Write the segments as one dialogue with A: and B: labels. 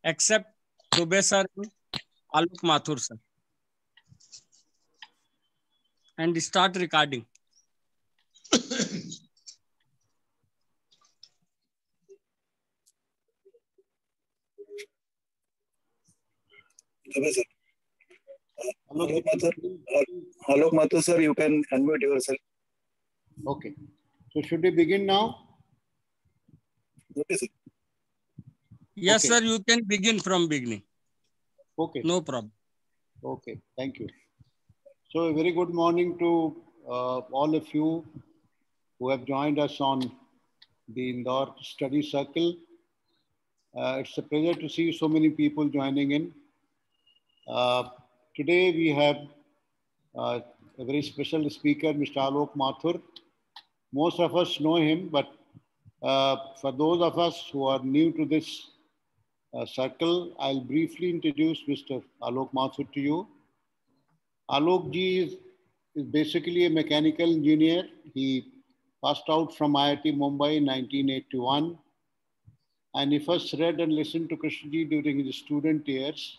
A: except Dubey sir and Alok Mathur sir. And start recording.
B: Dubey sir. Alok Mathur sir, you can unmute yourself.
C: Okay. So should we begin now?
B: Okay, sir.
A: Yes,
C: Okay.
A: sir, you can begin from beginning.
C: Okay.
A: No problem.
C: Okay, thank you. So a very good morning to all of you who have joined us on the Indore Study Circle. It's a pleasure to see so many people joining in. Today we have a very special speaker, Mr. Alok Mathur. Most of us know him, but for those of us who are new to this circle, I'll briefly introduce Mr. Alok Mathur to you. Alok ji is basically a mechanical engineer. He passed out from IIT Mumbai in 1981. And he first read and listened to Krishnaji during his student years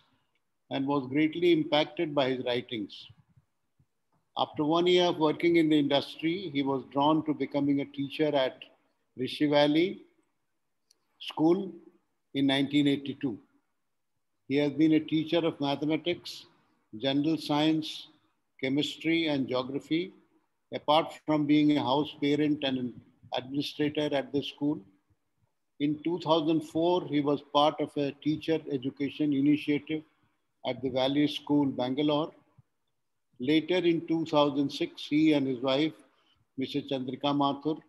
C: and was greatly impacted by his writings. After 1 year of working in the industry, he was drawn to becoming a teacher at Rishi Valley School in 1982. He has been a teacher of mathematics, general science, chemistry, and geography, apart from being a house parent and an administrator at the school. In 2004, he was part of a teacher education initiative at the Valley School, Bangalore. Later in 2006, he and his wife, Mrs. Chandrika Mathur,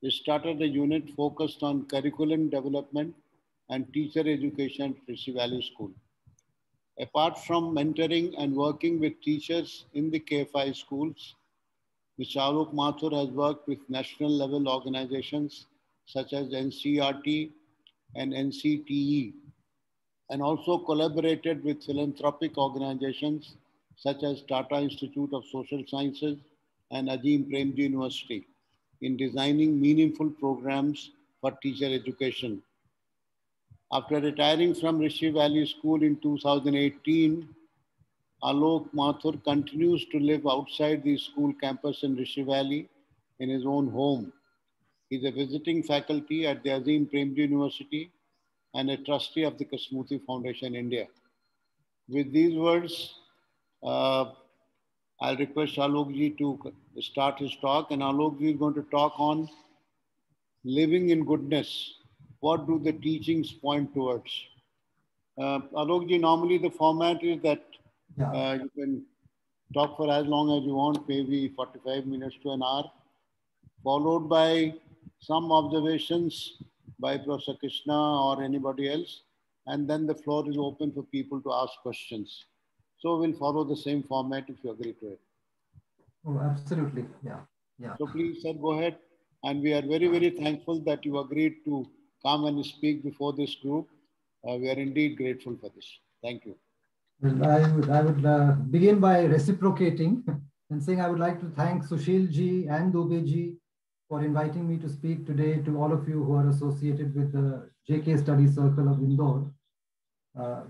C: started a unit focused on curriculum development and teacher education at Rishi Valley School. Apart from mentoring and working with teachers in the KFI schools, Mr. Alok Mathur has worked with national level organizations such as NCERT and NCTE, and also collaborated with philanthropic organizations such as Tata Institute of Social Sciences and Azim Premji University in designing meaningful programs for teacher education. After retiring from Rishi Valley School in 2018, Alok Mathur continues to live outside the school campus in Rishi Valley in his own home. He's a visiting faculty at the Azim Premji University and a trustee of the Kasmuti Foundation India. With these words, I'll request Alok ji to start his talk, and Alok ji is going to talk on living in goodness. What do the teachings point towards? Alok ji, normally the format is that you can talk for as long as you want, maybe 45 minutes to an hour, followed by some observations by Professor Krishna or anybody else, and then the floor is open for people to ask questions. So we'll follow the same format if you agree to it.
D: Oh, absolutely. Yeah. Yeah.
C: So please, sir, go ahead. And we are very, very thankful that you agreed to come and speak before this group. We are indeed grateful for this. Thank you.
D: Well, I would begin by reciprocating and saying I would like to thank Sushil ji and Dubey ji for inviting me to speak today to all of you who are associated with the JK Study Circle of Indore.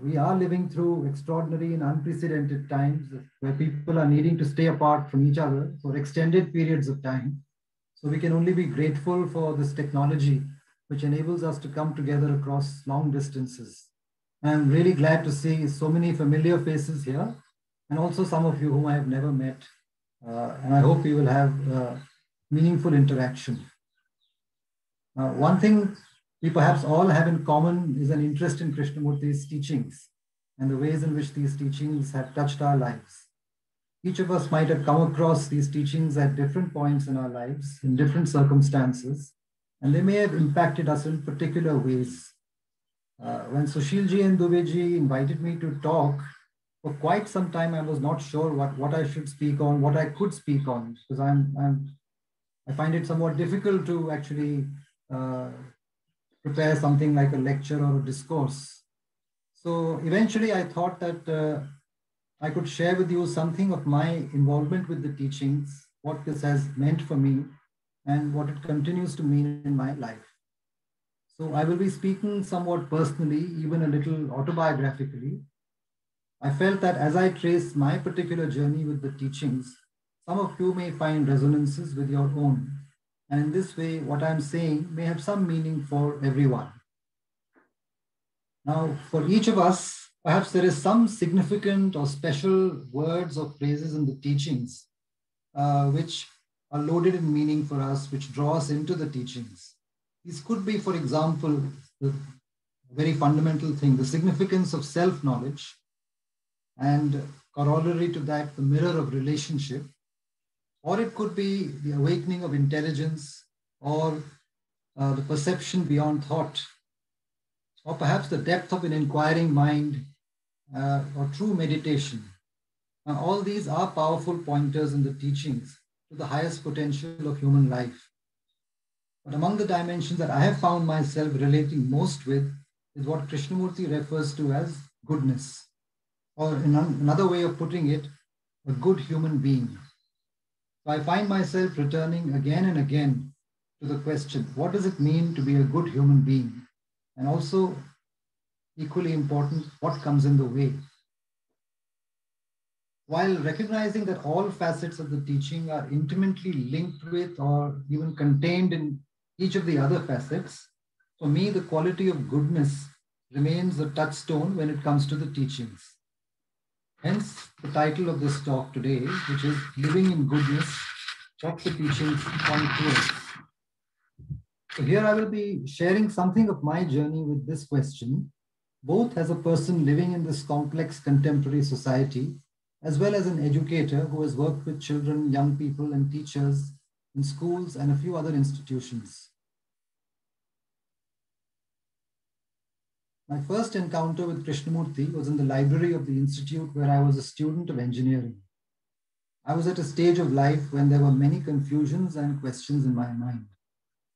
D: We are living through extraordinary and unprecedented times where people are needing to stay apart from each other for extended periods of time. So we can only be grateful for this technology, which enables us to come together across long distances. I'm really glad to see so many familiar faces here, and also some of you whom I have never met. And I hope we will have meaningful interaction. One thing we perhaps all have in common is an interest in Krishnamurti's teachings and the ways in which these teachings have touched our lives. Each of us might have come across these teachings at different points in our lives, in different circumstances, and they may have impacted us in particular ways. When Sushil ji and Dubey ji invited me to talk, for quite some time I was not sure what I should speak on, what I could speak on, because I find it somewhat difficult to actually prepare something like a lecture or a discourse. So eventually I thought that I could share with you something of my involvement with the teachings, what this has meant for me, and what it continues to mean in my life. So I will be speaking somewhat personally, even a little autobiographically. I felt that as I trace my particular journey with the teachings, some of you may find resonances with your own. And in this way, what I'm saying may have some meaning for everyone. Now, for each of us, perhaps there is some significant or special words or phrases in the teachings which are loaded in meaning for us, which draw us into the teachings. These could be, for example, the very fundamental thing, the significance of self-knowledge, and corollary to that, the mirror of relationship. Or it could be the awakening of intelligence, or the perception beyond thought, or perhaps the depth of an inquiring mind, or true meditation. Now, all these are powerful pointers in the teachings to the highest potential of human life. But among the dimensions that I have found myself relating most with is what Krishnamurti refers to as goodness, or in another way of putting it, a good human being. So I find myself returning again and again to the question, what does it mean to be a good human being? And also, equally important, what comes in the way? While recognizing that all facets of the teaching are intimately linked with or even contained in each of the other facets, for me, the quality of goodness remains a touchstone when it comes to the teachings. Hence, the title of this talk today, which is Living in Goodness, what the teachings point towards. So here I will be sharing something of my journey with this question, both as a person living in this complex contemporary society, as well as an educator who has worked with children, young people, and teachers in schools and a few other institutions. My first encounter with Krishnamurti was in the library of the institute where I was a student of engineering. I was at a stage of life when there were many confusions and questions in my mind.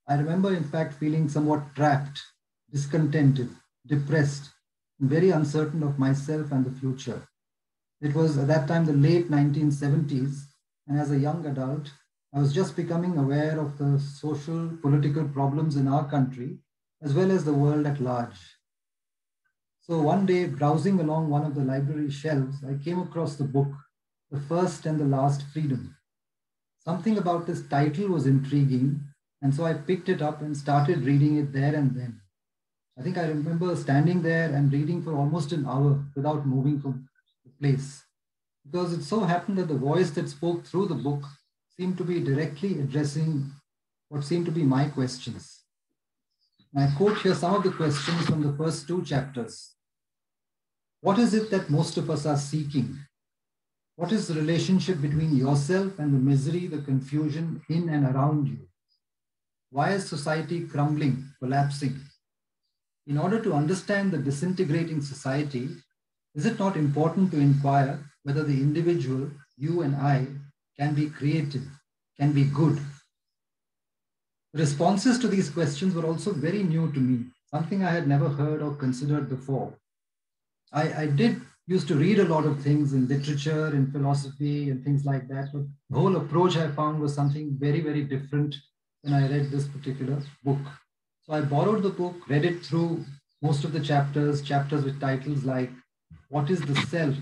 D: I remember, in fact, feeling somewhat trapped, discontented, depressed, and very uncertain of myself and the future. It was at that time the late 1970s, and as a young adult, I was just becoming aware of the social, political problems in our country, as well as the world at large. So one day, browsing along one of the library shelves, I came across the book, The First and the Last Freedom. Something about this title was intriguing, and so I picked it up and started reading it there and then. I think I remember standing there and reading for almost an hour without moving from the place, because it so happened that the voice that spoke through the book seemed to be directly addressing what seemed to be my questions. And I quote here some of the questions from the first two chapters. What is it that most of us are seeking? What is the relationship between yourself and the misery, the confusion in and around you? Why is society crumbling, collapsing? In order to understand the disintegrating society, is it not important to inquire whether the individual, you and I, can be creative, can be good? The responses to these questions were also very new to me, something I had never heard or considered before. I did used to read a lot of things in literature, in philosophy, and things like that, but the whole approach I found was something very, very different when I read this particular book. So I borrowed the book, read it through most of the chapters with titles like What is the Self,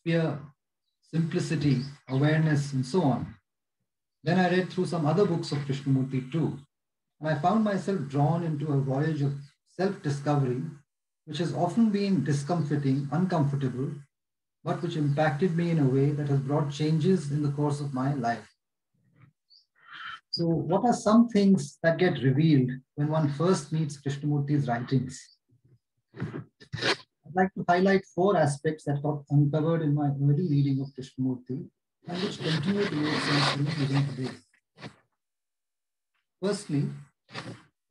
D: Fear, Simplicity, Awareness, and so on. Then I read through some other books of Krishnamurti too, and I found myself drawn into a voyage of self-discovery, which has often been discomforting, uncomfortable, but which impacted me in a way that has brought changes in the course of my life. So what are some things that get revealed when one first meets Krishnamurti's writings? I'd like to highlight 4 aspects that got uncovered in my early reading of Krishnamurti and which continue to make sense to me even today. Firstly,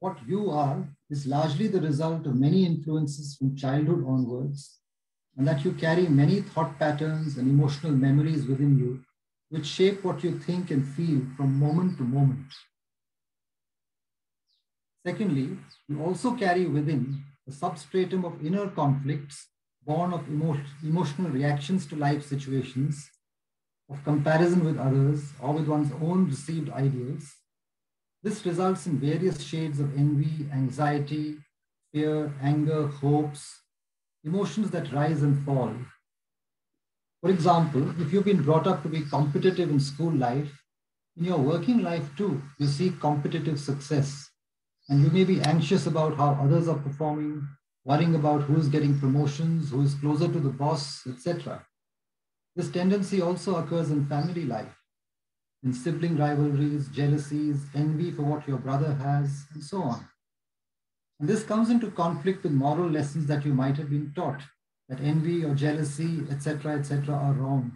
D: what you are is largely the result of many influences from childhood onwards, and that you carry many thought patterns and emotional memories within you, which shape what you think and feel from moment to moment. Secondly, you also carry within a substratum of inner conflicts born of emotional reactions to life situations, of comparison with others or with one's own received ideals, This results in various shades of envy, anxiety, fear, anger, hopes, emotions that rise and fall. For example, if you've been brought up to be competitive in school life, in your working life too, you seek competitive success. And you may be anxious about how others are performing, worrying about who is getting promotions, who is closer to the boss, etc. This tendency also occurs in family life, in sibling rivalries, jealousies, envy for what your brother has, and so on. And this comes into conflict with moral lessons that you might have been taught, that envy or jealousy, etc., are wrong.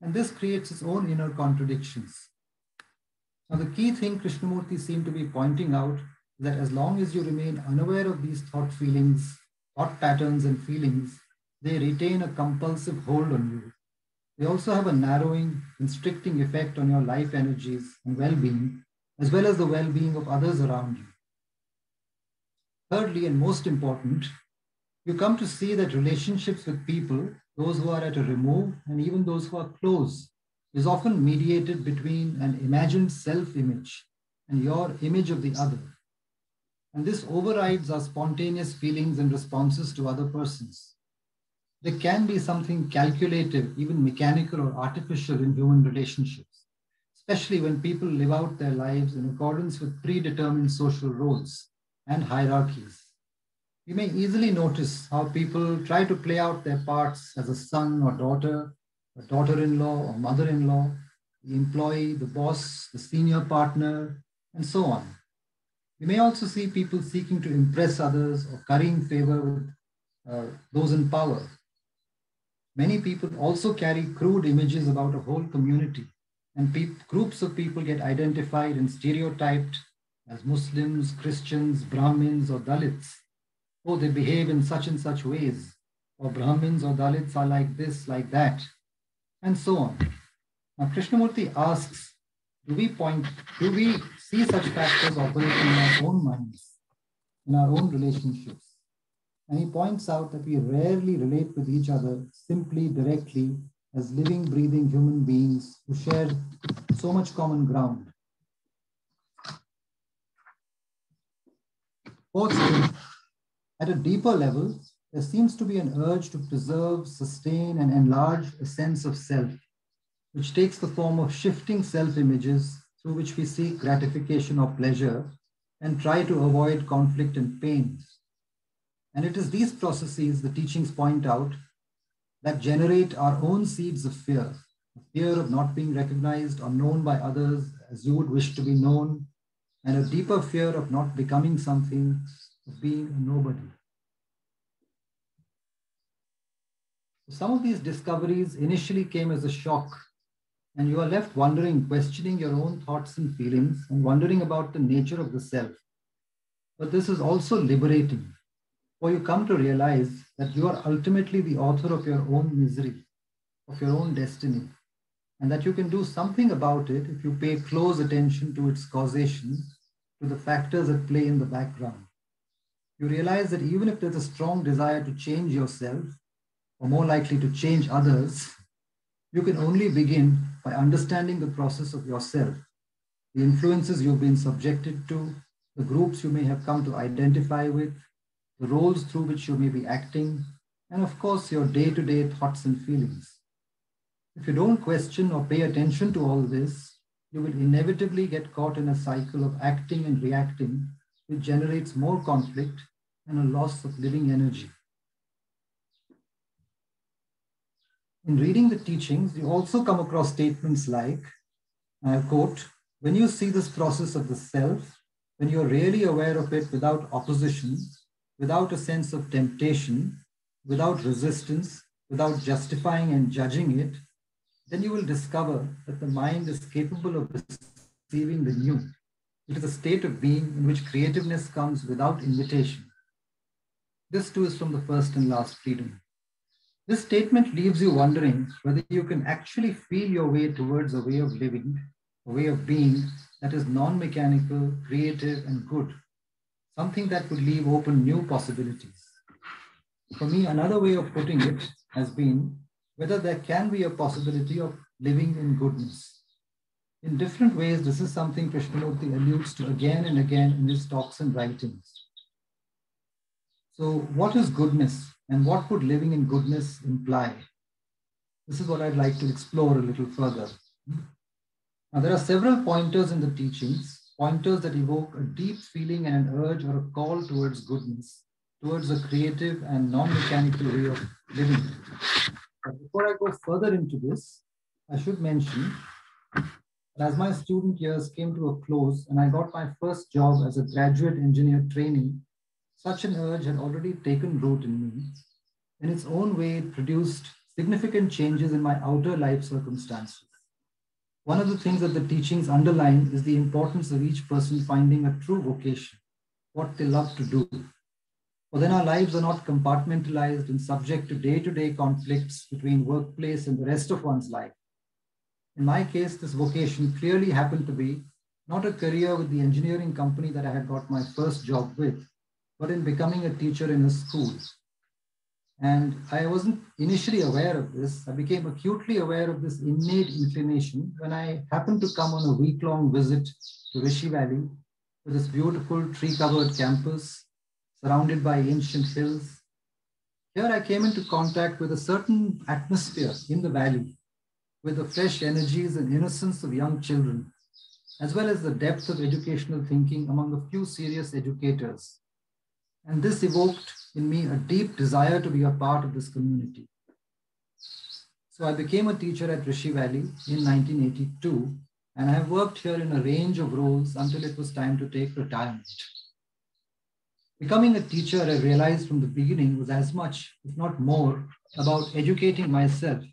D: And this creates its own inner contradictions. Now, the key thing Krishnamurti seemed to be pointing out is that as long as you remain unaware of these thought patterns and feelings, they retain a compulsive hold on you. They also have a narrowing, constricting effect on your life energies and well-being, as well as the well-being of others around you. Thirdly, and most important, you come to see that relationships with people, those who are at a remove and even those who are close, is often mediated between an imagined self-image and your image of the other. And this overrides our spontaneous feelings and responses to other persons. There can be something calculative, even mechanical or artificial in human relationships, especially when people live out their lives in accordance with predetermined social roles and hierarchies. You may easily notice how people try to play out their parts as a son or daughter, a daughter-in-law or mother-in-law, the employee, the boss, the senior partner, and so on. You may also see people seeking to impress others or currying favor with those in power. Many people also carry crude images about a whole community, and groups of people get identified and stereotyped as Muslims, Christians, Brahmins, or Dalits. Oh, they behave in such and such ways, or Brahmins or Dalits are like this, like that, and so on. Now, Krishnamurti asks, do we see such factors operating in our own minds, in our own relationships? And he points out that we rarely relate with each other simply, directly, as living, breathing human beings who share so much common ground. Fourthly, at a deeper level, there seems to be an urge to preserve, sustain, and enlarge a sense of self, which takes the form of shifting self-images through which we seek gratification or pleasure and try to avoid conflict and pain. And it is these processes, the teachings point out, that generate our own seeds of fear, the fear of not being recognized or known by others as you would wish to be known, and a deeper fear of not becoming something, of being a nobody. Some of these discoveries initially came as a shock, and you are left wondering, questioning your own thoughts and feelings, and wondering about the nature of the self. But this is also liberating, for you come to realize that you are ultimately the author of your own misery, of your own destiny, and that you can do something about it if you pay close attention to its causation, to the factors at play in the background. You realize that even if there's a strong desire to change yourself, or more likely to change others, you can only begin by understanding the process of yourself, the influences you've been subjected to, the groups you may have come to identify with, the roles through which you may be acting, and of course, your day-to-day thoughts and feelings. If you don't question or pay attention to all this, you will inevitably get caught in a cycle of acting and reacting, which generates more conflict and a loss of living energy. In reading the teachings, you also come across statements like, and I quote, when you see this process of the self, when you're really aware of it without opposition, without a sense of temptation, without resistance, without justifying and judging it, then you will discover that the mind is capable of receiving the new. It is a state of being in which creativeness comes without invitation. This too is from the first and last freedom. This statement leaves you wondering whether you can actually feel your way towards a way of living, a way of being that is non-mechanical, creative, and good, something that would leave open new possibilities. For me, another way of putting it has been whether there can be a possibility of living in goodness. In different ways, this is something Krishnamurti alludes to again and again in his talks and writings. So what is goodness and what would living in goodness imply? This is what I'd like to explore a little further. Now, there are several pointers in the teachings, pointers that evoke a deep feeling and an urge or a call towards goodness, towards a creative and non-mechanical way of living. But before I go further into this, I should mention that as my student years came to a close and I got my first job as a graduate engineer trainee, such an urge had already taken root in me. In its own way, it produced significant changes in my outer life circumstances. One of the things that the teachings underline is the importance of each person finding a true vocation, what they love to do. For then our lives are not compartmentalized and subject to day-to-day conflicts between workplace and the rest of one's life. In my case, this vocation clearly happened to be not a career with the engineering company that I had got my first job with, but in becoming a teacher in a school. And I wasn't initially aware of this. I became acutely aware of this innate inclination when I happened to come on a week-long visit to Rishi Valley, with this beautiful tree-covered campus surrounded by ancient hills. Here I came into contact with a certain atmosphere in the valley, with the fresh energies and innocence of young children, as well as the depth of educational thinking among a few serious educators. And this evoked in me a deep desire to be a part of this community. So I became a teacher at Rishi Valley in 1982, and I have worked here in a range of roles until it was time to take retirement. Becoming a teacher, I realized from the beginning, was as much, if not more, about educating myself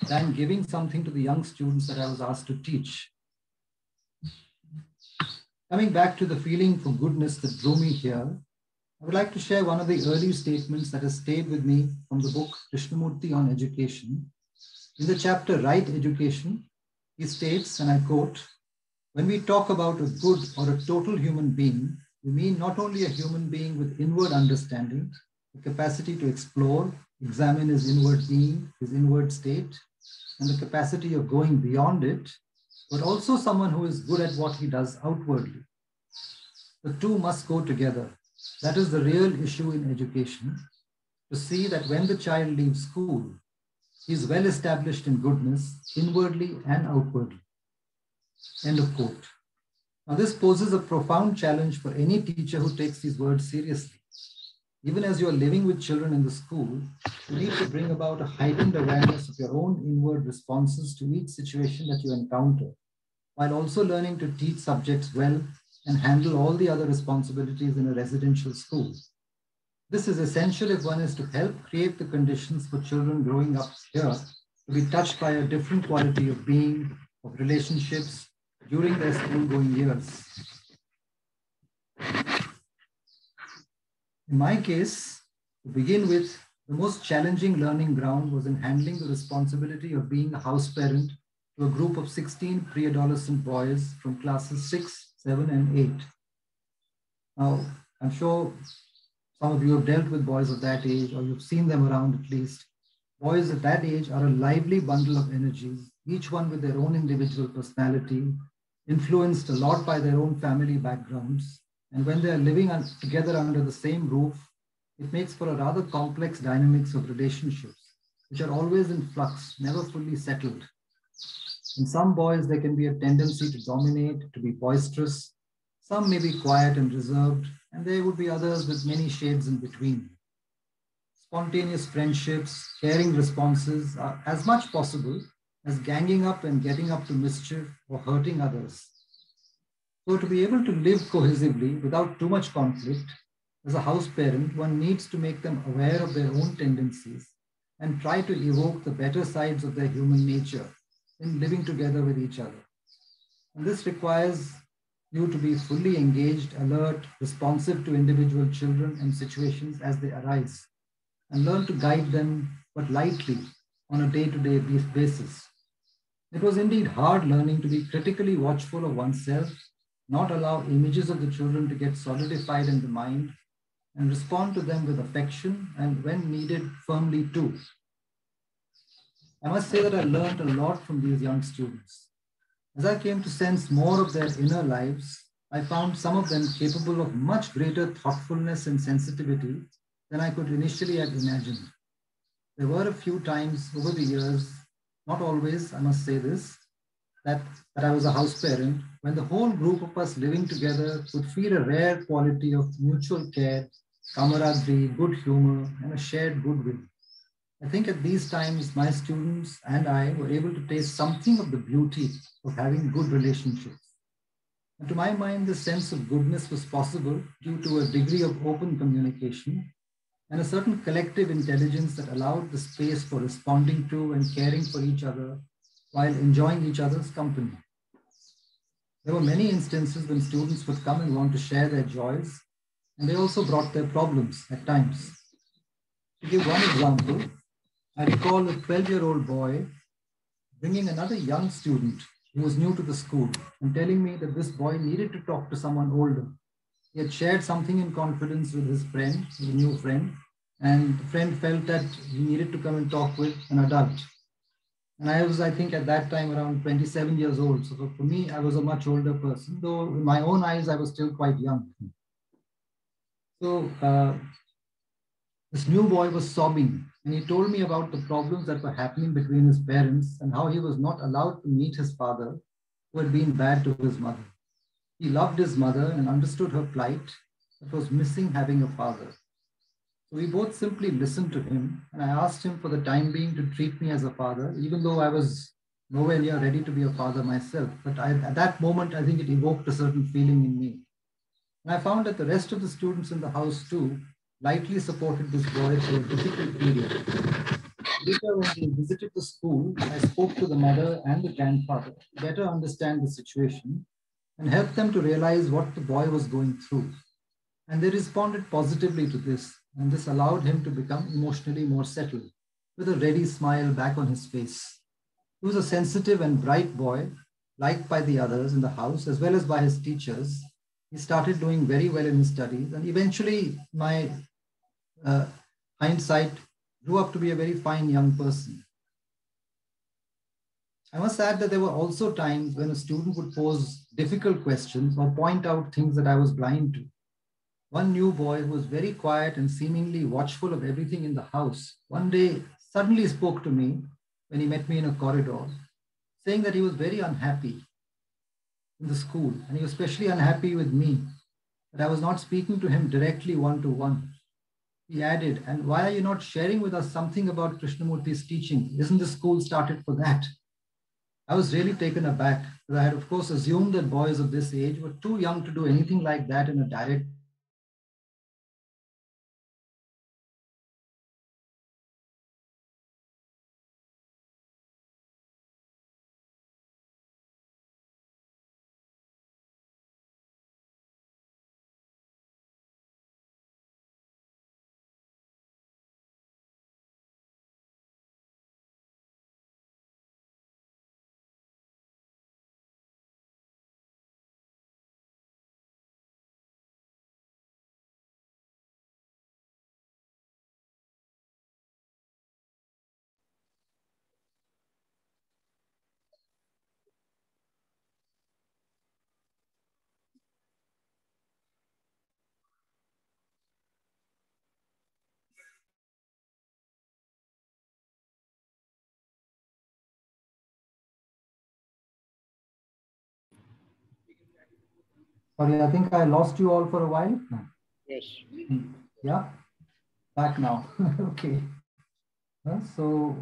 D: than giving something to the young students that I was asked to teach. Coming back to the feeling for goodness that drew me here, I would like to share one of the early statements that has stayed with me from the book Krishnamurti on Education. In the chapter Right Education, he states, and I quote, "When we talk about a good or a total human being, we mean not only a human being with inward understanding, the capacity to explore, examine his inward being, his inward state, and the capacity of going beyond it, but also someone who is good at what he does outwardly. The two must go together. That is the real issue in education, to see that when the child leaves school, he is well established in goodness, inwardly and outwardly." End of quote. Now, this poses a profound challenge for any teacher who takes these words seriously. Even as you are living with children in the school, you need to bring about a heightened awareness of your own inward responses to each situation that you encounter, while also learning to teach subjects well and handle all the other responsibilities in a residential school. This is essential if one is to help create the conditions for children growing up here to be touched by a different quality of being, of relationships during their school-going years. In my case, to begin with, the most challenging learning ground was in handling the responsibility of being a house parent to a group of 16 pre-adolescent boys from classes 6, 7, and 8. Now, I'm sure some of you have dealt with boys of that age, or you've seen them around at least. Boys at that age are a lively bundle of energies, each one with their own individual personality, influenced a lot by their own family backgrounds. And when they are living together under the same roof, it makes for a rather complex dynamics of relationships, which are always in flux, never fully settled. In some boys, there can be a tendency to dominate, to be boisterous. Some may be quiet and reserved, and there would be others with many shades in between. Spontaneous friendships, caring responses are as much possible as ganging up and getting up to mischief or hurting others. So to be able to live cohesively without too much conflict, as a house parent, one needs to make them aware of their own tendencies and try to evoke the better sides of their human nature in living together with each other. And this requires you to be fully engaged, alert, responsive to individual children and situations as they arise, and learn to guide them, but lightly, on a day-to-day basis. It was indeed hard learning to be critically watchful of oneself, not allow images of the children to get solidified in the mind, and respond to them with affection and, when needed, firmly too. I must say that I learned a lot from these young students. As I came to sense more of their inner lives, I found some of them capable of much greater thoughtfulness and sensitivity than I could initially have imagined. There were a few times over the years, not always, I must say this, that I was a house parent, when the whole group of us living together could feel a rare quality of mutual care, camaraderie, good humor, and a shared goodwill. I think at these times, my students and I were able to taste something of the beauty of having good relationships. And to my mind, the sense of goodness was possible due to a degree of open communication and a certain collective intelligence that allowed the space for responding to and caring for each other while enjoying each other's company. There were many instances when students would come and want to share their joys, and they also brought their problems at times. To give one example, I recall a 12-year-old boy bringing another young student who was new to the school and telling me that this boy needed to talk to someone older. He had shared something in confidence with his friend, his new friend, and the friend felt that he needed to come and talk with an adult. And I was, I think, at that time around 27 years old. So for me, I was a much older person, though in my own eyes, I was still quite young. So this new boy was sobbing, and he told me about the problems that were happening between his parents and how he was not allowed to meet his father, who had been bad to his mother. He loved his mother and understood her plight, but was missing having a father. So we both simply listened to him, and I asked him for the time being to treat me as a father, even though I was nowhere near ready to be a father myself. But at that moment, I think it evoked a certain feeling in me. And I found that the rest of the students in the house too lightly supported this boy through a difficult period. Later, when we visited the school, I spoke to the mother and the grandfather to better understand the situation and help them to realize what the boy was going through. And they responded positively to this, and this allowed him to become emotionally more settled, with a ready smile back on his face. He was a sensitive and bright boy, liked by the others in the house as well as by his teachers. He started doing very well in his studies, and eventually, my hindsight, grew up to be a very fine young person. I must add that there were also times when a student would pose difficult questions or point out things that I was blind to. One new boy who was very quiet and seemingly watchful of everything in the house, one day suddenly spoke to me when he met me in a corridor, saying that he was very unhappy in the school, and he was especially unhappy with me, that I was not speaking to him directly one-to-one. He added, "And why are you not sharing with us something about Krishnamurti's teaching? Isn't the school started for that?" I was really taken aback, because I had, of course, assumed that boys of this age were too young to do anything like that in a direct Sorry, I think I lost you all for a while.
C: Yes.
D: Yeah, back now. Okay. So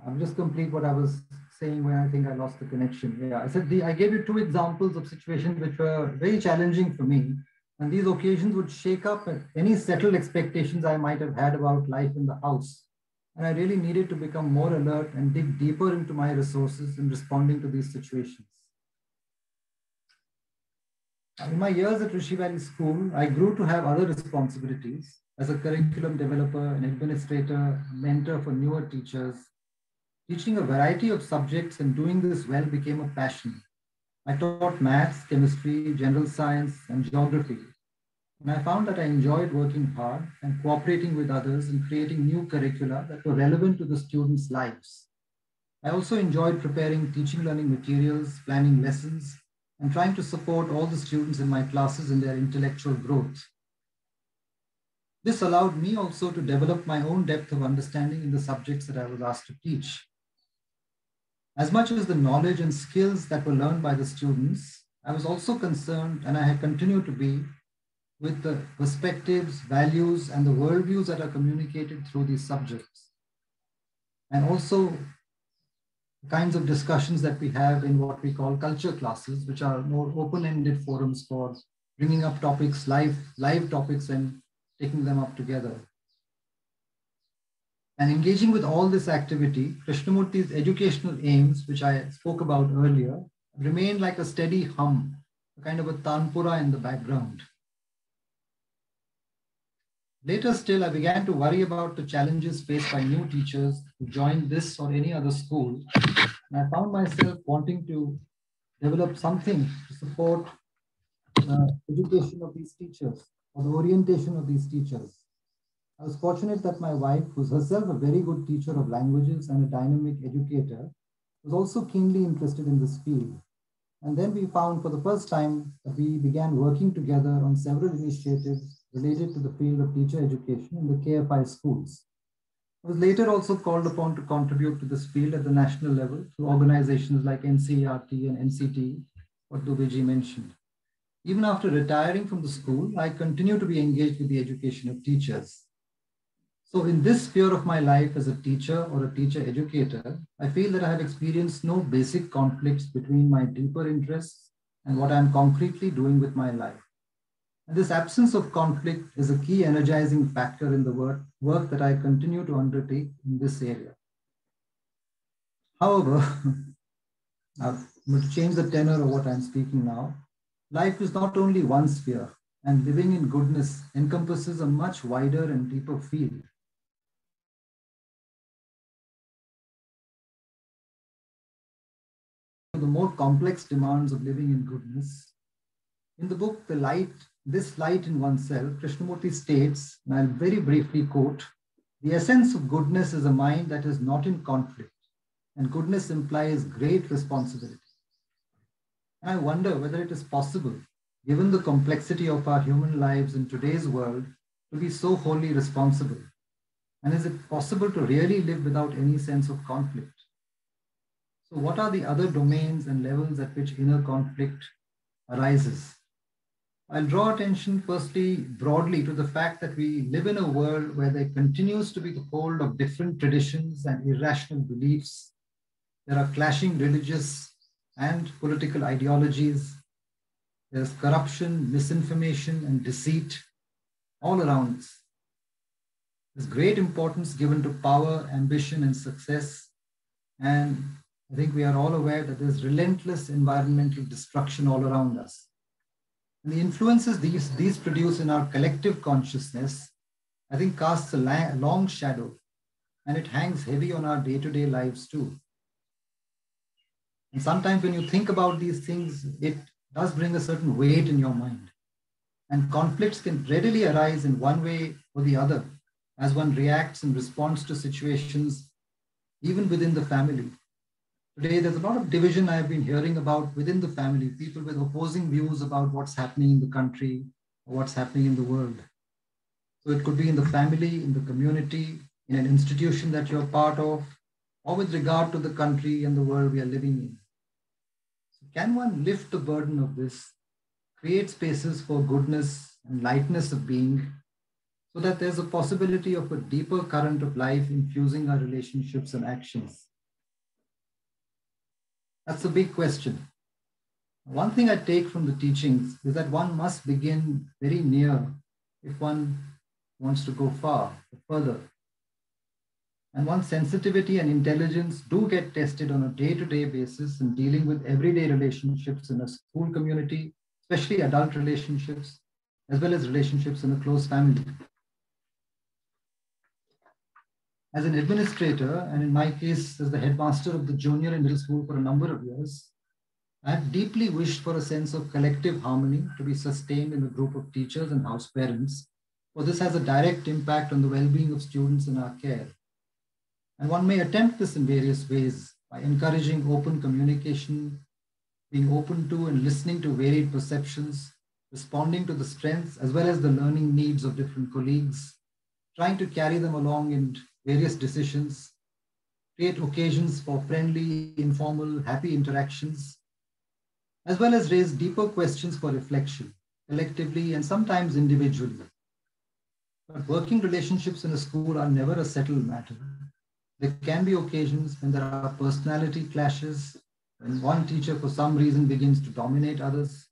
D: I'll just complete what I was saying when I think I lost the connection. Yeah, I said I gave you two examples of situations which were very challenging for me. And these occasions would shake up any settled expectations I might have had about life in the house. And I really needed to become more alert and dig deeper into my resources in responding to these situations. In my years at Rishi Valley School, I grew to have other responsibilities as a curriculum developer, an administrator, mentor for newer teachers. Teaching a variety of subjects and doing this well became a passion. I taught maths, chemistry, general science, and geography. And I found that I enjoyed working hard and cooperating with others and creating new curricula that were relevant to the students' lives. I also enjoyed preparing teaching learning materials, planning lessons, and trying to support all the students in my classes in their intellectual growth. This allowed me also to develop my own depth of understanding in the subjects that I was asked to teach. As much as the knowledge and skills that were learned by the students, I was also concerned, and I have continued to be, with the perspectives, values, and the worldviews that are communicated through these subjects. And also the kinds of discussions that we have in what we call culture classes, which are more open-ended forums for bringing up topics, live topics, and taking them up together. And engaging with all this activity, Krishnamurti's educational aims, which I spoke about earlier, remain like a steady hum, a kind of a tanpura in the background. Later still, I began to worry about the challenges faced by new teachers who joined this or any other school. And I found myself wanting to develop something to support education of these teachers or the orientation of these teachers. I was fortunate that my wife, who's herself a very good teacher of languages and a dynamic educator, was also keenly interested in this field. And then we found for the first time that we began working together on several initiatives related to the field of teacher education in the KFI schools. I was later also called upon to contribute to this field at the national level through organizations like NCERT and NCT, what Dubeji mentioned. Even after retiring from the school, I continue to be engaged with the education of teachers. So in this sphere of my life as a teacher or a teacher educator, I feel that I have experienced no basic conflicts between my deeper interests and what I'm concretely doing with my life. And this absence of conflict is a key energizing factor in the work that I continue to undertake in this area. However, I'm going to change the tenor of what I'm speaking now. Life is not only one sphere, and living in goodness encompasses a much wider and deeper field. The more complex demands of living in goodness. In the book, This Light in Oneself, Krishnamurti states, and I'll very briefly quote, "The essence of goodness is a mind that is not in conflict, and goodness implies great responsibility." And I wonder whether it is possible, given the complexity of our human lives in today's world, to be so wholly responsible. And is it possible to really live without any sense of conflict? So what are the other domains and levels at which inner conflict arises? I'll draw attention firstly broadly to the fact that we live in a world where there continues to be the hold of different traditions and irrational beliefs. There are clashing religious and political ideologies. There's corruption, misinformation, and deceit all around us. There's great importance given to power, ambition, and success. And I think we are all aware that there's relentless environmental destruction all around us. And the influences these produce in our collective consciousness, I think casts a long shadow, and it hangs heavy on our day-to-day lives too. And sometimes when you think about these things, it does bring a certain weight in your mind. And conflicts can readily arise in one way or the other as one reacts and responds to situations, even within the family. Today, there's a lot of division I've been hearing about within the family, people with opposing views about what's happening in the country or what's happening in the world. So it could be in the family, in the community, in an institution that you're part of, or with regard to the country and the world we are living in. So can one lift the burden of this, create spaces for goodness and lightness of being, so that there's a possibility of a deeper current of life infusing our relationships and actions? That's a big question. One thing I take from the teachings is that one must begin very near if one wants to go far, further. And one's sensitivity and intelligence do get tested on a day-to-day basis in dealing with everyday relationships in a school community, especially adult relationships, as well as relationships in a close family. As an administrator, and in my case, as the headmaster of the junior and middle school for a number of years, I have deeply wished for a sense of collective harmony to be sustained in a group of teachers and house parents, for this has a direct impact on the well-being of students in our care. And one may attempt this in various ways, by encouraging open communication, being open to and listening to varied perceptions, responding to the strengths as well as the learning needs of different colleagues, trying to carry them along in various decisions, create occasions for friendly, informal, happy interactions, as well as raise deeper questions for reflection, collectively and sometimes individually. But working relationships in a school are never a settled matter. There can be occasions when there are personality clashes, when one teacher for some reason begins to dominate others,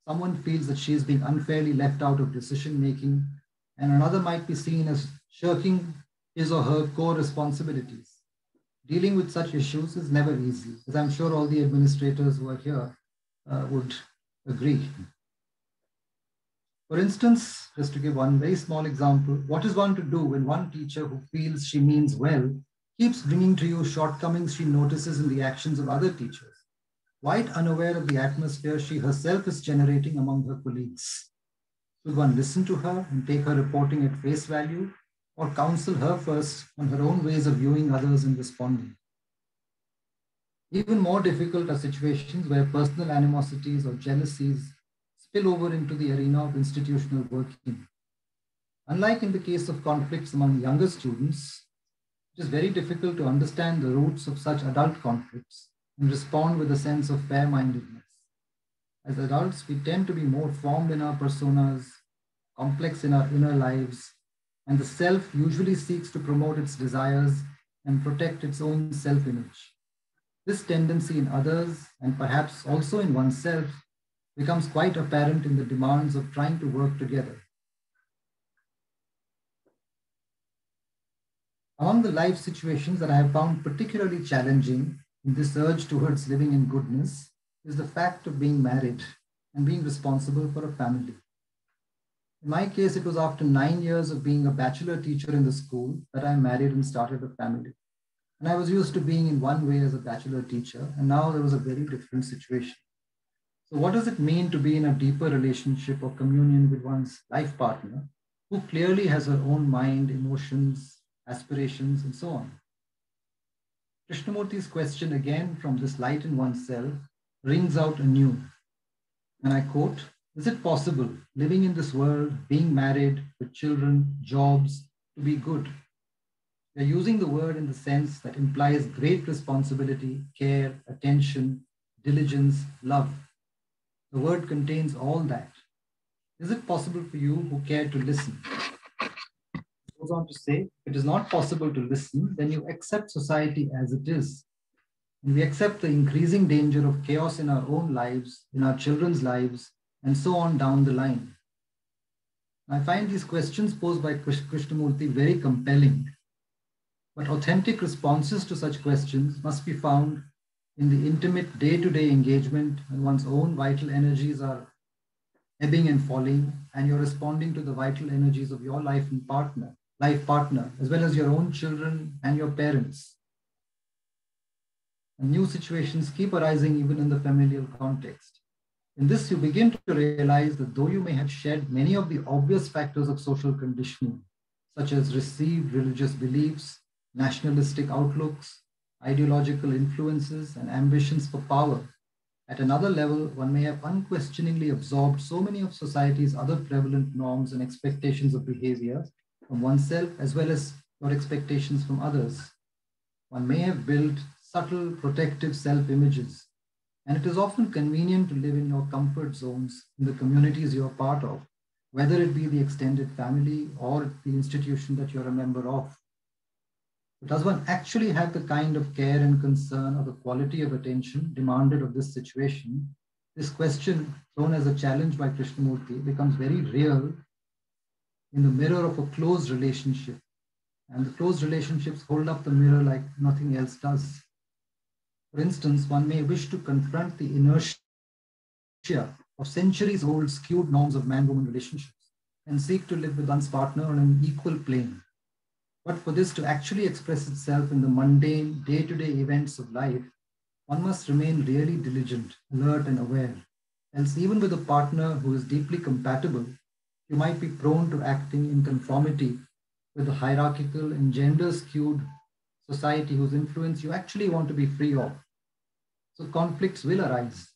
D: someone feels that she is being unfairly left out of decision making, and another might be seen as shirking his or her core responsibilities. Dealing with such issues is never easy, as I'm sure all the administrators who are here would agree. For instance, just to give one very small example, what is one to do when one teacher who feels she means well keeps bringing to you shortcomings she notices in the actions of other teachers, quite unaware of the atmosphere she herself is generating among her colleagues? Should one listen to her and take her reporting at face value, or counsel her first on her own ways of viewing others and responding? Even more difficult are situations where personal animosities or jealousies spill over into the arena of institutional working. Unlike in the case of conflicts among younger students, it is very difficult to understand the roots of such adult conflicts and respond with a sense of fair-mindedness. As adults, we tend to be more formed in our personas, complex in our inner lives, and the self usually seeks to promote its desires and protect its own self-image. This tendency in others, and perhaps also in oneself, becomes quite apparent in the demands of trying to work together. Among the life situations that I have found particularly challenging in this urge towards living in goodness is the fact of being married and being responsible for a family. In my case, it was after 9 years of being a bachelor teacher in the school that I married and started a family. And I was used to being in one way as a bachelor teacher, and now there was a very different situation. So what does it mean to be in a deeper relationship or communion with one's life partner, who clearly has her own mind, emotions, aspirations, and so on? Krishnamurti's question, again from this light in oneself, rings out anew. And I quote, "Is it possible, living in this world, being married, with children, jobs, to be good?" We are using the word in the sense that implies great responsibility, care, attention, diligence, love. The word contains all that. Is it possible for you who care to listen? It goes on to say, if it is not possible to listen, then you accept society as it is. And we accept the increasing danger of chaos in our own lives, in our children's lives, and so on down the line. I find these questions posed by Krishnamurti very compelling. But authentic responses to such questions must be found in the intimate day-to-day engagement when one's own vital energies are ebbing and falling, and you're responding to the vital energies of your life partner, as well as your own children and your parents. And new situations keep arising even in the familial context. In this, you begin to realize that though you may have shared many of the obvious factors of social conditioning, such as received religious beliefs, nationalistic outlooks, ideological influences, and ambitions for power, at another level, one may have unquestioningly absorbed so many of society's other prevalent norms and expectations of behavior from oneself as well as your expectations from others. One may have built subtle protective self-images, and it is often convenient to live in your comfort zones in the communities you are part of, whether it be the extended family or the institution that you're a member of. But does one actually have the kind of care and concern or the quality of attention demanded of this situation? This question, thrown as a challenge by Krishnamurti, becomes very real in the mirror of a close relationship. And the close relationships hold up the mirror like nothing else does. For instance, one may wish to confront the inertia of centuries-old skewed norms of man-woman relationships and seek to live with one's partner on an equal plane. But for this to actually express itself in the mundane, day-to-day events of life, one must remain really diligent, alert, and aware. Else, even with a partner who is deeply compatible, you might be prone to acting in conformity with the hierarchical and gender-skewed society whose influence you actually want to be free of. So conflicts will arise,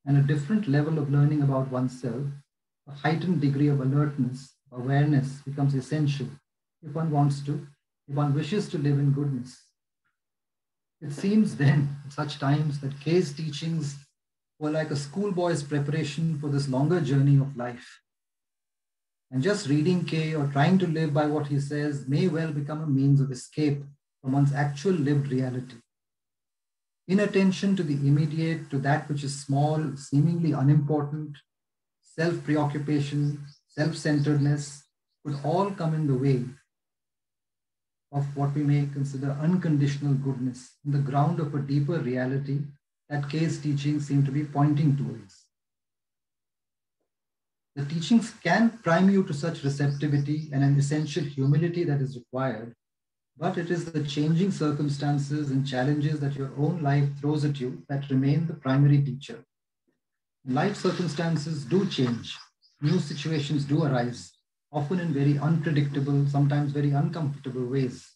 D: and a different level of learning about oneself, a heightened degree of alertness, awareness becomes essential if one wants to, if one wishes to live in goodness. It seems then, at such times, that K's teachings were like a schoolboy's preparation for this longer journey of life. And just reading K or trying to live by what he says may well become a means of escape from one's actual lived reality. Inattention to the immediate, to that which is small, seemingly unimportant, self-preoccupation, self-centeredness could all come in the way of what we may consider unconditional goodness in the ground of a deeper reality that K's teachings seem to be pointing towards. The teachings can prime you to such receptivity and an essential humility that is required, but it is the changing circumstances and challenges that your own life throws at you that remain the primary teacher. Life circumstances do change. New situations do arise, often in very unpredictable, sometimes very uncomfortable ways.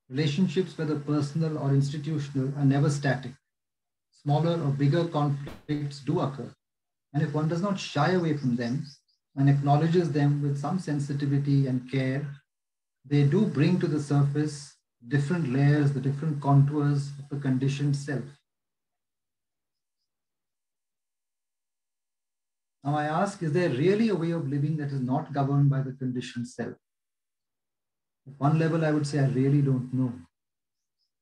D: Relationships, whether personal or institutional, are never static. Smaller or bigger conflicts do occur. And if one does not shy away from them and acknowledges them with some sensitivity and care, they do bring to the surface different layers, the different contours of the conditioned self. Now I ask, is there really a way of living that is not governed by the conditioned self? At one level, I would say I really don't know.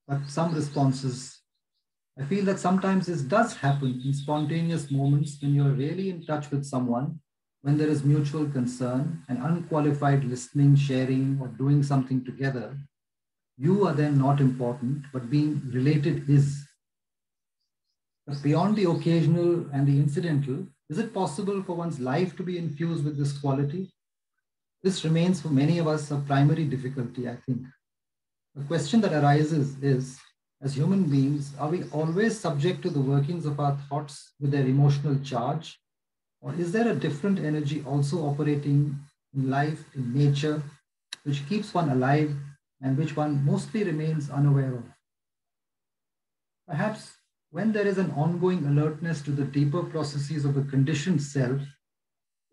D: But some responses, I feel that sometimes this does happen in spontaneous moments when you're really in touch with someone, when there is mutual concern and unqualified listening, sharing, or doing something together. You are then not important, but being related is. But beyond the occasional and the incidental, is it possible for one's life to be infused with this quality? This remains for many of us a primary difficulty, I think. The question that arises is, as human beings, are we always subject to the workings of our thoughts with their emotional charge? Or is there a different energy also operating in life, in nature, which keeps one alive and which one mostly remains unaware of? Perhaps when there is an ongoing alertness to the deeper processes of the conditioned self,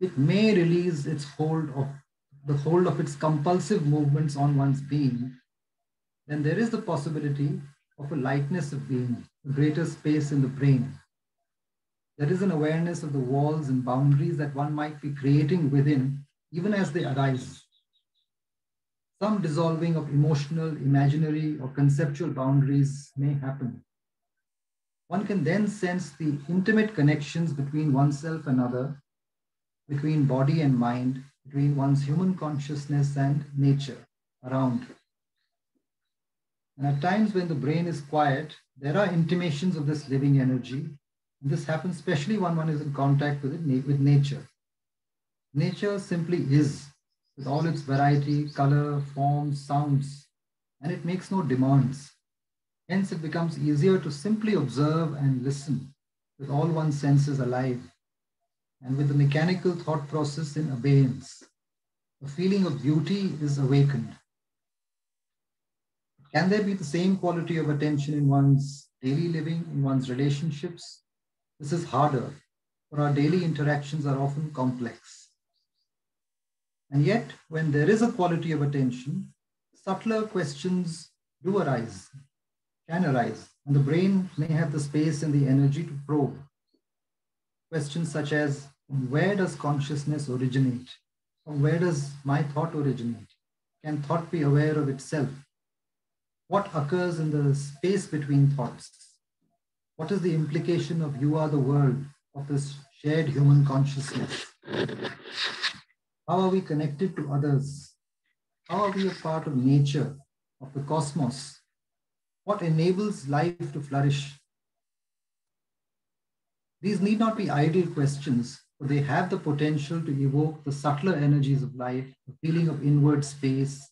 D: it may release its hold of its compulsive movements on one's being. Then there is the possibility of a lightness of being, a greater space in the brain. There is an awareness of the walls and boundaries that one might be creating within, even as they arise. Some dissolving of emotional, imaginary, or conceptual boundaries may happen. One can then sense the intimate connections between oneself and other, between body and mind, between one's human consciousness and nature around. And at times when the brain is quiet, there are intimations of this living energy. And this happens especially when one is in contact with nature. Nature simply is, with all its variety, color, forms, sounds, and it makes no demands. Hence, it becomes easier to simply observe and listen with all one's senses alive and with the mechanical thought process in abeyance. A feeling of beauty is awakened. Can there be the same quality of attention in one's daily living, in one's relationships? This is harder, for our daily interactions are often complex. And yet, when there is a quality of attention, subtler questions do arise, can arise, and the brain may have the space and the energy to probe. Questions such as, where does consciousness originate? Or where does my thought originate? Can thought be aware of itself? What occurs in the space between thoughts? What is the implication of you are the world, of this shared human consciousness? How are we connected to others? How are we a part of nature, of the cosmos? What enables life to flourish? These need not be idle questions, for they have the potential to evoke the subtler energies of life, a feeling of inward space,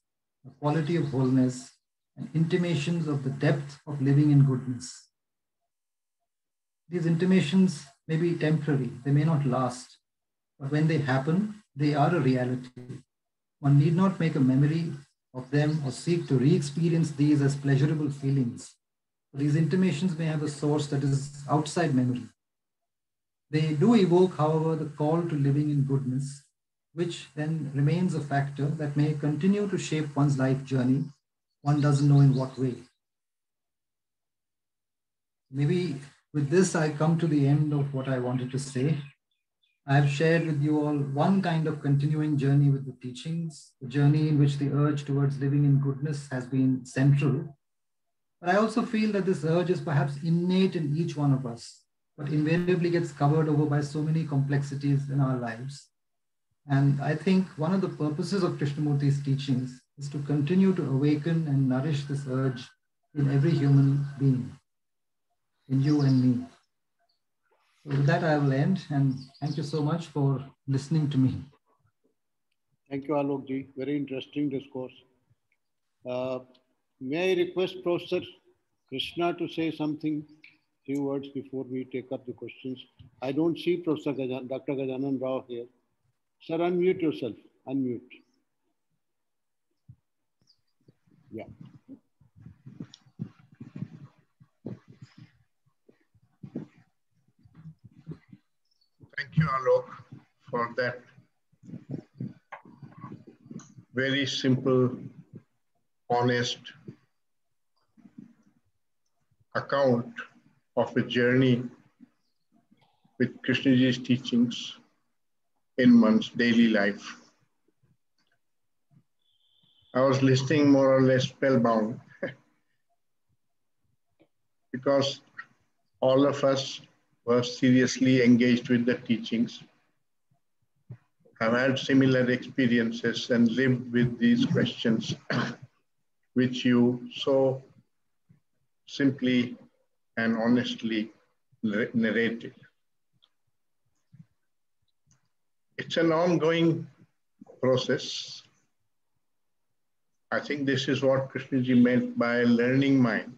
D: a quality of wholeness, and intimations of the depth of living in goodness. These intimations may be temporary, they may not last, but when they happen, they are a reality. One need not make a memory of them or seek to re-experience these as pleasurable feelings. These intimations may have a source that is outside memory. They do evoke, however, the call to living in goodness, which then remains a factor that may continue to shape one's life journey. One doesn't know in what way. Maybe with this, I come to the end of what I wanted to say. I have shared with you all one kind of continuing journey with the teachings, the journey in which the urge towards living in goodness has been central. But I also feel that this urge is perhaps innate in each one of us, but invariably gets covered over by so many complexities in our lives. And I think one of the purposes of Krishnamurti's teachings is to continue to awaken and nourish this urge in every human being, in you and me. So with that, I will end, and thank you so much for listening to me.
C: Thank you, Alok ji. Very interesting discourse. May I request Professor Krishna to say something, few words before we take up the questions. I don't see Professor Dr. Gajanan Rao here. Sir, unmute yourself. Unmute. Yeah.
E: Thank you, Alok, for that very simple, honest account of a journey with Krishnaji's teachings in one's daily life. I was listening more or less spellbound because all of us were seriously engaged with the teachings. I've had similar experiences and lived with these questions, which you so simply and honestly narrated. It's an ongoing process. I think this is what Krishnaji meant by a learning mind,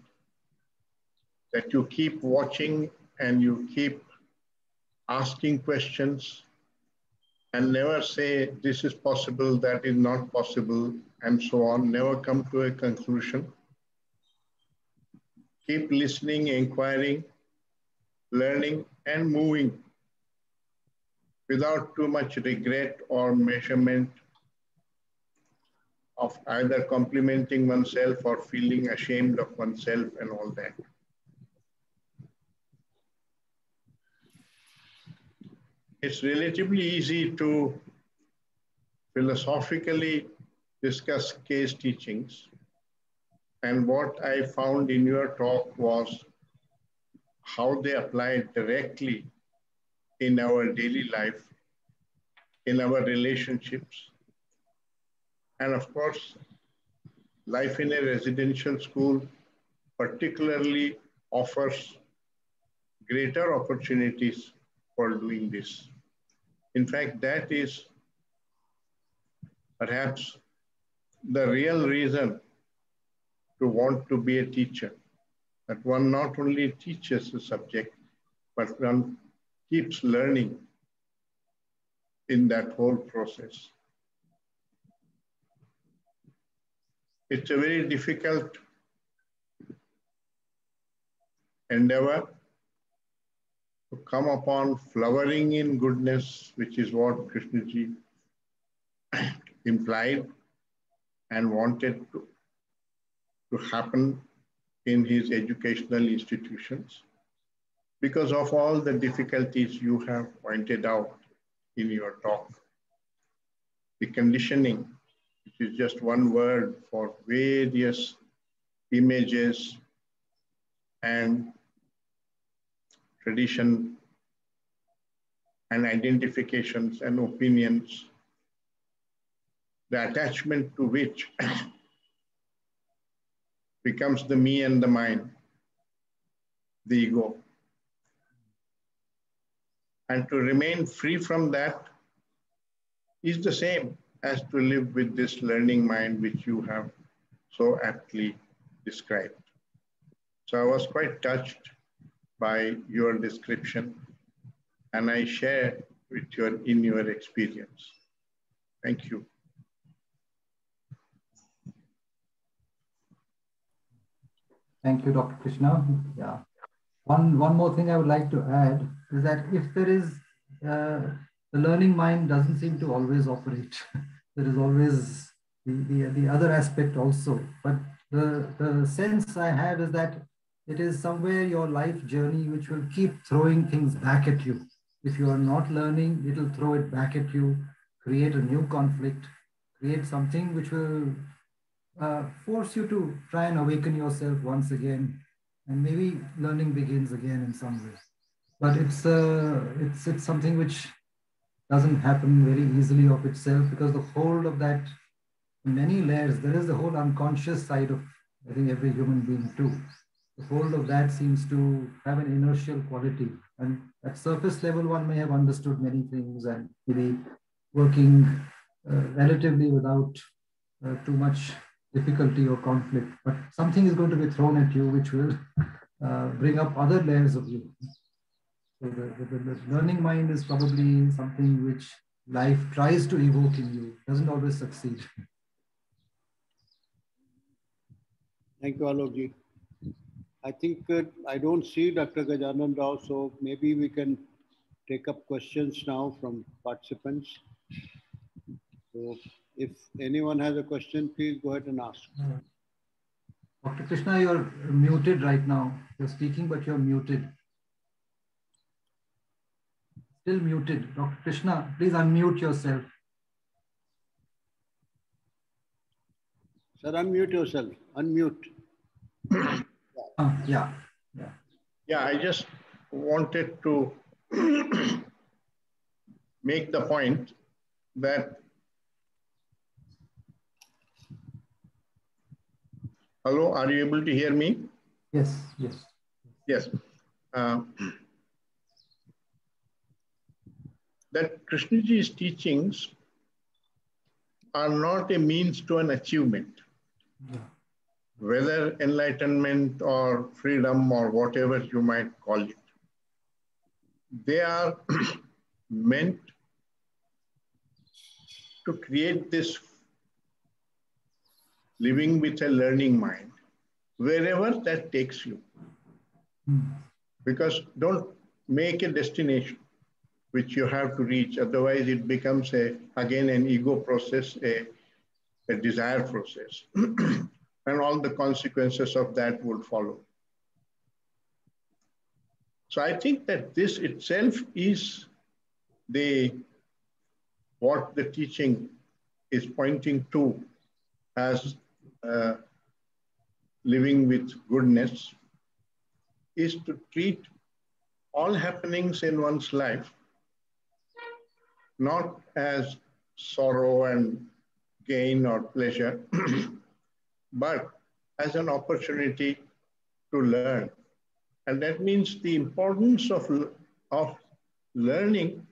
E: that you keep watching and you keep asking questions and never say this is possible, that is not possible, and so on. Never come to a conclusion. Keep listening, inquiring, learning, and moving without too much regret or measurement of either complimenting oneself or feeling ashamed of oneself and all that. It's relatively easy to philosophically discuss case teachings. And what I found in your talk was how they apply directly in our daily life, in our relationships. And of course, life in a residential school particularly offers greater opportunities for doing this. In fact, that is perhaps the real reason to want to be a teacher, that one not only teaches the subject, but one keeps learning in that whole process. It's a very difficult endeavor to come upon flowering in goodness, which is what Krishnaji implied and wanted to happen in his educational institutions, because of all the difficulties you have pointed out in your talk. The conditioning, which is just one word for various images and tradition and identifications and opinions, the attachment to which becomes the me and the mine, the ego. And to remain free from that is the same as to live with this learning mind which you have so aptly described. So I was quite touched by your description, and I share in your experience. Thank you.
D: Thank you, Dr. Krishna. Yeah. One more thing I would like to add is that if there is, the learning mind doesn't seem to always operate. There is always the other aspect also. But the sense I have is that it is somewhere your life journey which will keep throwing things back at you. If you are not learning, it will throw it back at you, create a new conflict, create something which will force you to try and awaken yourself once again, and maybe learning begins again in some way. But it's something which doesn't happen very easily of itself, because the hold of that many layers, there is the whole unconscious side of, I think, every human being too. The hold of that seems to have an inertial quality, and at surface level one may have understood many things and maybe working relatively without too much difficulty or conflict, but something is going to be thrown at you which will bring up other layers of you. So the learning mind is probably something which life tries to evoke in you, doesn't always succeed.
C: Thank you, Alokji. I think I don't see Dr. Gajanan Rao, so maybe we can take up questions now from participants. So if anyone has a question, please go ahead and ask.
D: Dr. Krishna, you're muted right now. You're speaking, but you're muted. Still muted. Dr. Krishna, please unmute yourself.
C: Sir, unmute yourself. Unmute.
D: Yeah.
E: Yeah, I just wanted to make the point that, hello, are you able to hear me?
D: Yes.
E: Yes. That Krishnaji's teachings are not a means to an achievement.
D: Yeah.
E: Whether enlightenment or freedom or whatever you might call it. They are meant to create this living with a learning mind, wherever that takes you. Because don't make a destination which you have to reach, otherwise it becomes again an ego process, a desire process. And all the consequences of that would follow. So I think that this itself is what the teaching is pointing to as living with goodness, is to treat all happenings in one's life not as sorrow and gain or pleasure, but as an opportunity to learn. And that means the importance of learning,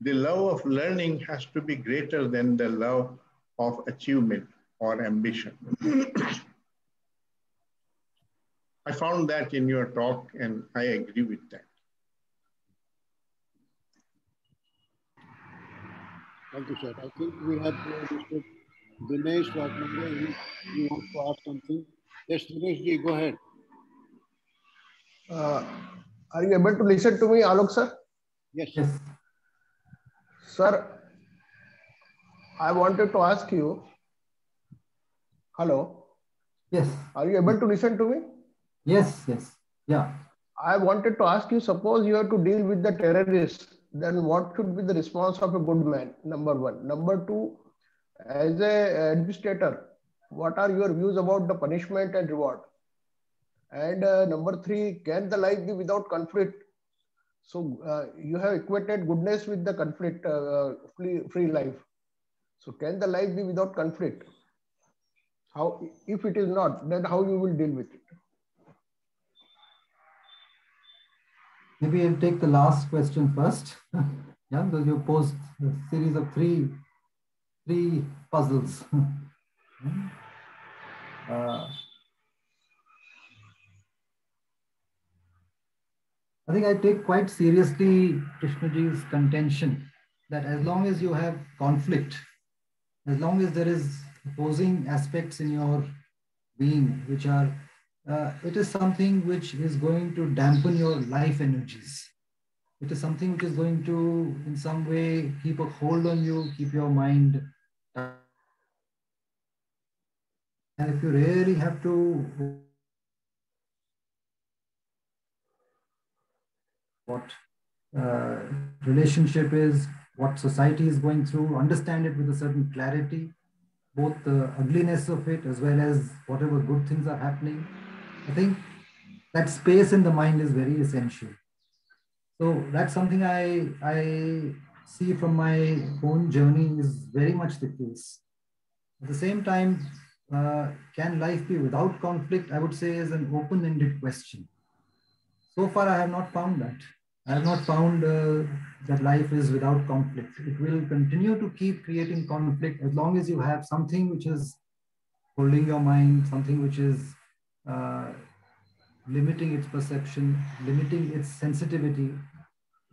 E: the love of learning has to be greater than the love of achievement or ambition. I found that in your talk, and I agree with that.
C: Thank you, sir. I think we have Mr. Dinesh Rajmangala. He wants to ask something. Yes, Dinesh ji, go ahead.
F: Are you able to listen to me, Alok sir?
C: Yes.
F: Sir, I wanted to ask you. Hello?
D: Yes.
F: Are you able to listen to me?
D: Yes. Yeah.
F: I wanted to ask you, suppose you have to deal with the terrorists, then what should be the response of a good man? Number one. Number two, as an administrator, what are your views about the punishment and reward? And number three, can the life be without conflict? So you have equated goodness with the conflict, free life. So can the life be without conflict? How, if it is not, then how you will deal with it?
D: Maybe I'll take the last question first. Yeah, because you posed a series of three puzzles. I think I take quite seriously Krishnaji's contention that as long as you have conflict, as long as there is opposing aspects in your being which are it is something which is going to dampen your life energies. It is something which is going to, in some way, keep a hold on you, keep your mind. And if you really have to, what relationship is, what society is going through, understand it with a certain clarity, both the ugliness of it as well as whatever good things are happening. I think that space in the mind is very essential. So that's something I see from my own journey is very much the case. At the same time, can life be without conflict? I would say is an open-ended question. So far, I have not found that. I have not found that life is without conflict. It will continue to keep creating conflict as long as you have something which is holding your mind, something which is limiting its perception, limiting its sensitivity.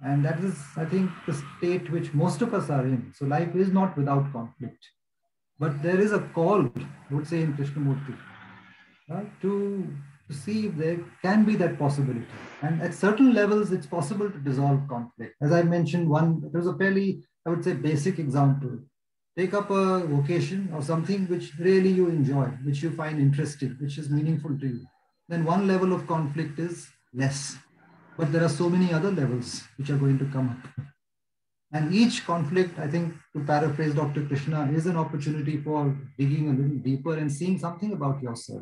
D: And that is, I think, the state which most of us are in. So life is not without conflict. But there is a call, I would say, in Krishnamurti, to see if there can be that possibility. And at certain levels, it's possible to dissolve conflict. As I mentioned, there's a fairly, I would say, basic example. Take up a vocation or something which really you enjoy, which you find interesting, which is meaningful to you. Then one level of conflict is less. But there are so many other levels which are going to come up. And each conflict, I think, to paraphrase Dr. Krishna, is an opportunity for digging a little deeper and seeing something about yourself.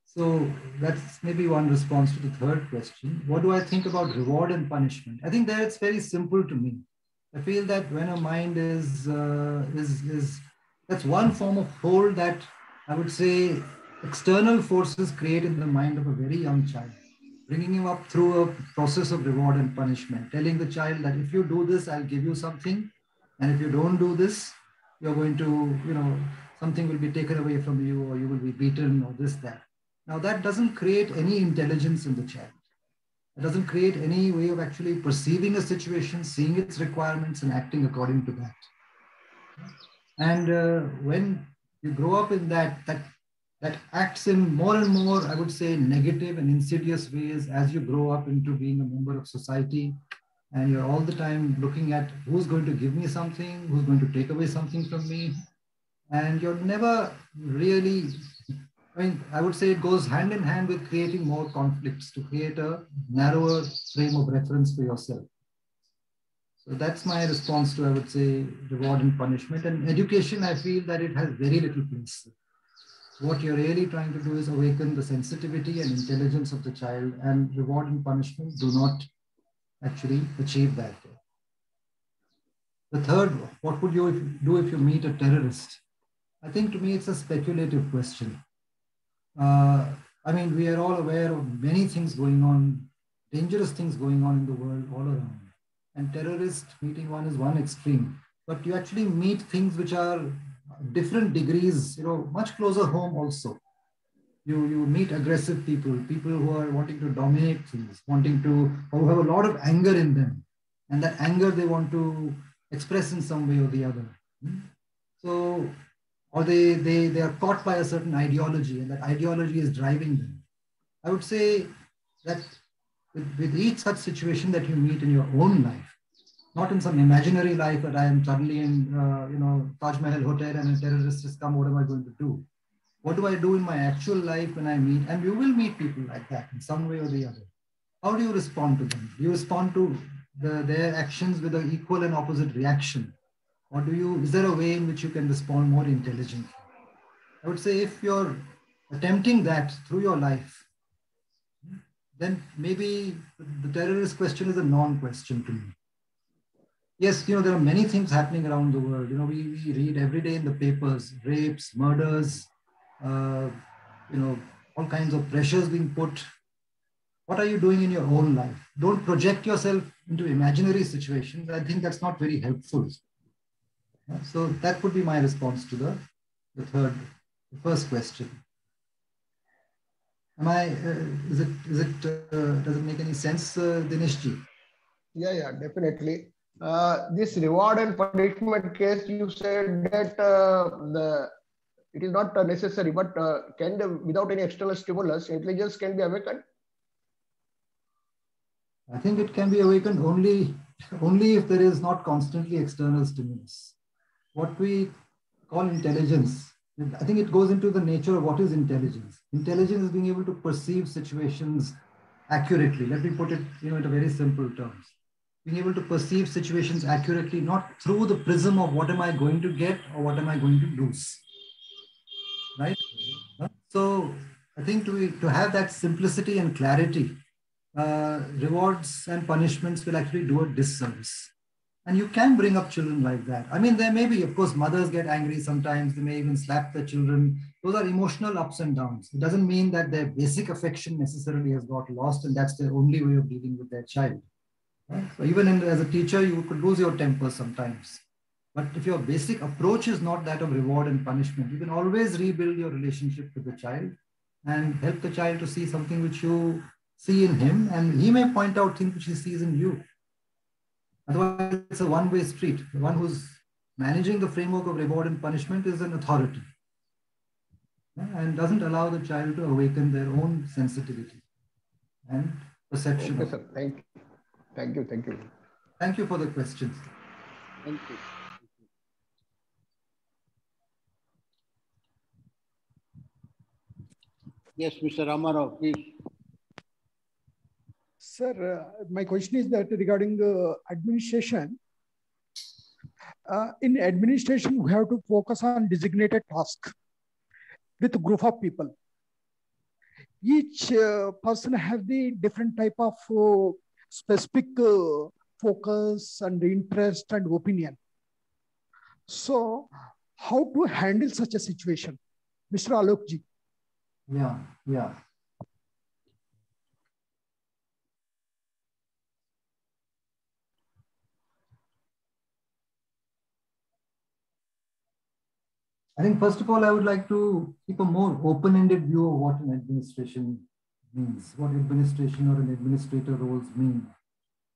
D: So that's maybe one response to the third question. What do I think about reward and punishment? I think that it's very simple to me. I feel that when a mind is that's one form of hold that I would say external forces create in the mind of a very young child, bringing him up through a process of reward and punishment, telling the child that if you do this, I'll give you something. And if you don't do this, you're going to, something will be taken away from you, or you will be beaten, or this, that. Now that doesn't create any intelligence in the child. It doesn't create any way of actually perceiving a situation, seeing its requirements and acting according to that. And when you grow up in that acts in more and more, I would say, negative and insidious ways as you grow up into being a member of society, and you're all the time looking at who's going to give me something, who's going to take away something from me. And you're never really, I would say it goes hand in hand with creating more conflicts to create a narrower frame of reference for yourself. So that's my response to, I would say, reward and punishment. And education, I feel that it has very little place. What you're really trying to do is awaken the sensitivity and intelligence of the child, and reward and punishment do not actually achieve that. The third, what would you do if you meet a terrorist? I think to me it's a speculative question. We are all aware of many things going on, dangerous things going on in the world all around. And terrorist meeting one is one extreme, but you actually meet things which are different degrees, much closer home also. You meet aggressive people who are wanting to dominate things, who have a lot of anger in them. And that anger they want to express in some way or the other. So, or they are caught by a certain ideology, and that ideology is driving them. I would say that with each such situation that you meet in your own life, not in some imaginary life that I am suddenly in, Taj Mahal Hotel and a terrorist has come, what am I going to do? What do I do in my actual life when I meet? And you will meet people like that in some way or the other. How do you respond to them? Do you respond to their actions with an equal and opposite reaction? Or is there a way in which you can respond more intelligently? I would say if you're attempting that through your life, then maybe the terrorist question is a non-question to me. Yes, there are many things happening around the world. We read every day in the papers, rapes, murders, all kinds of pressures being put. What are you doing in your own life? Don't project yourself into imaginary situations. I think that's not very helpful. So that would be my response to the first question. Does it make any sense, Dineshji?
F: Yeah, definitely. This reward and punishment case, you said that It is not necessary, but without any external stimulus, intelligence can be awakened?
D: I think it can be awakened only if there is not constantly external stimulus. What we call intelligence, I think it goes into the nature of what is intelligence. Intelligence is being able to perceive situations accurately. Let me put it into very simple terms. Being able to perceive situations accurately, not through the prism of what am I going to get or what am I going to lose. Right? So I think to have that simplicity and clarity, rewards and punishments will actually do a disservice. And you can bring up children like that. I mean, there may be, of course, mothers get angry sometimes. They may even slap their children. Those are emotional ups and downs. It doesn't mean that their basic affection necessarily has got lost and that's their only way of dealing with their child. Right? So even as a teacher, you could lose your temper sometimes. But if your basic approach is not that of reward and punishment, you can always rebuild your relationship with the child and help the child to see something which you see in him, and he may point out things which he sees in you. Otherwise, it's a one-way street. The one who's managing the framework of reward and punishment is an authority, and doesn't allow the child to awaken their own sensitivity and perception.
F: Okay, sir. Thank you. Thank you. Thank you.
D: Thank you for the questions.
C: Thank you. Yes, Mr. Ramarao, please.
G: Sir, my question is that regarding administration, in administration, we have to focus on designated task with a group of people. Each person have the different type of specific focus and interest and opinion. So how to handle such a situation? Mr. Alok ji.
D: Yeah. I think first of all, I would like to keep a more open-ended view of what an administration means, what administration or an administrator roles mean,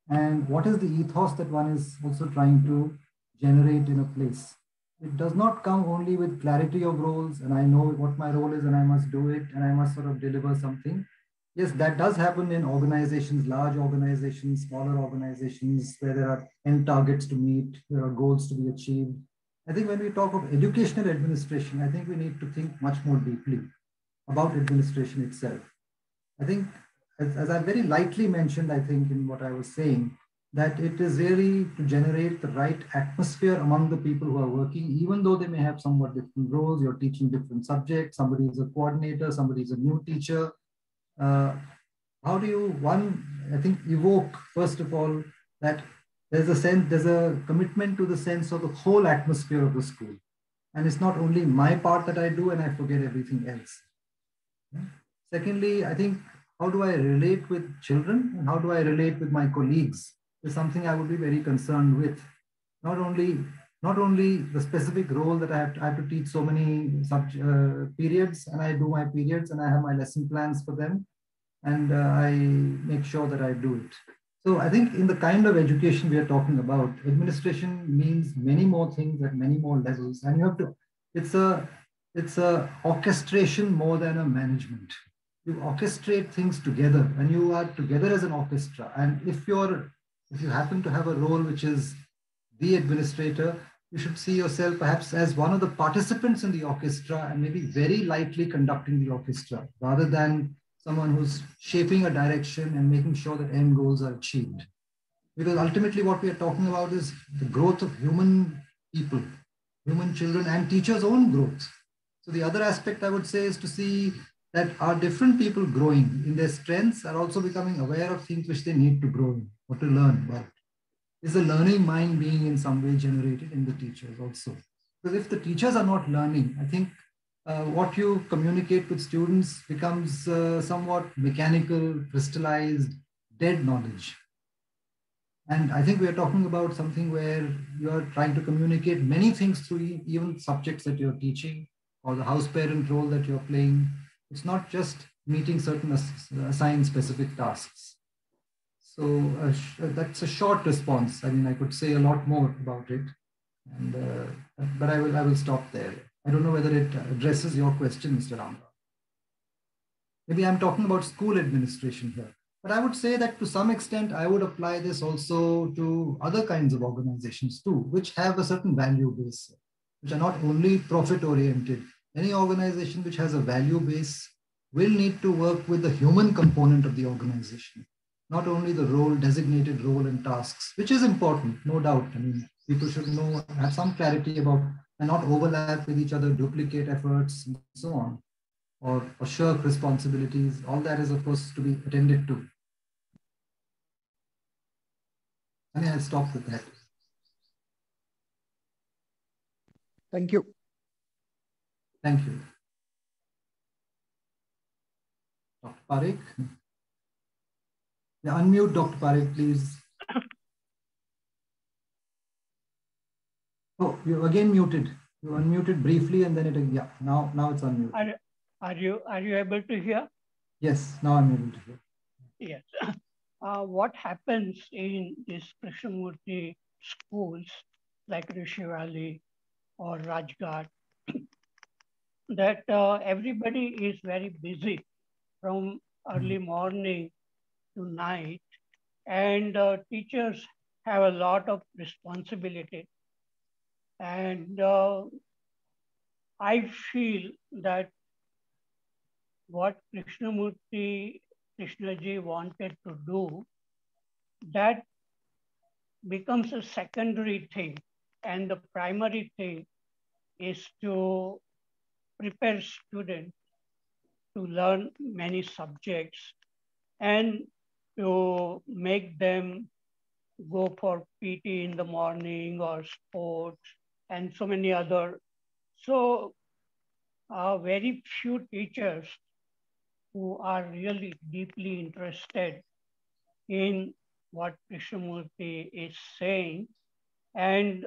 D: and what is the ethos that one is also trying to generate in a place. It does not come only with clarity of roles, and I know what my role is and I must do it and I must sort of deliver something. Yes, that does happen in organizations, large organizations, smaller organizations, where there are end targets to meet, there are goals to be achieved. I think when we talk of educational administration, I think we need to think much more deeply about administration itself. I think, as I very lightly mentioned, I think in what I was saying, that it is really to generate the right atmosphere among the people who are working, even though they may have somewhat different roles. You're teaching different subjects. Somebody is a coordinator, somebody is a new teacher. How do you, I think, evoke, first of all, that there's a commitment to the sense of the whole atmosphere of the school. And it's not only my part that I do and I forget everything else. Secondly, I think, how do I relate with children and how do I relate with my colleagues is something I would be very concerned with. Not only the specific role that I have to teach so many periods, and I do my periods and I have my lesson plans for them, and I make sure that I do it. So I think in the kind of education we are talking about, administration means many more things at many more levels, and you have to, it's a orchestration more than a management. You orchestrate things together and you are together as an orchestra. And if you happen to have a role which is the administrator, you should see yourself perhaps as one of the participants in the orchestra and maybe very lightly conducting the orchestra rather than someone who's shaping a direction and making sure that end goals are achieved. Because ultimately what we are talking about is the growth of human people, human children, and teachers' own growth. So the other aspect I would say is to see that are different people growing in their strengths are also becoming aware of things which they need to grow in or to learn about. Is the learning mind being in some way generated in the teachers also? Because if the teachers are not learning, I think what you communicate with students becomes somewhat mechanical, crystallized, dead knowledge. And I think we are talking about something where you are trying to communicate many things through even subjects that you're teaching or the house parent role that you're playing. It's not just meeting certain assigned specific tasks. So that's a short response. I mean, I could say a lot more about it, and but I will stop there. I don't know whether it addresses your question, Mr. Ram. Maybe I'm talking about school administration here. But I would say that to some extent, I would apply this also to other kinds of organizations too, which have a certain value base, which are not only profit oriented. Any organization which has a value base will need to work with the human component of the organization, not only the role, designated role and tasks, which is important, no doubt. I mean, people should know, have some clarity about and not overlap with each other, duplicate efforts, and so on, or shirk responsibilities. All that is, of course, to be attended to. I mean, I'll stop with that.
G: Thank you.
D: Thank you. Dr. Parekh. Yeah, unmute Dr. Parekh, please. Oh, you're again muted. You unmuted briefly and then it, yeah, now it's unmuted.
H: Are you able to hear?
D: Yes, now I'm able to hear.
H: Yes. What happens in these Krishnamurti schools like Rishi Valley or Rajghat, that everybody is very busy from early morning to night, and teachers have a lot of responsibility. And I feel that what Krishnaji wanted to do, that becomes a secondary thing. And the primary thing is to prepare students to learn many subjects and to make them go for PT in the morning or sports and so many other. So very few teachers who are really deeply interested in what Krishnamurti is saying, and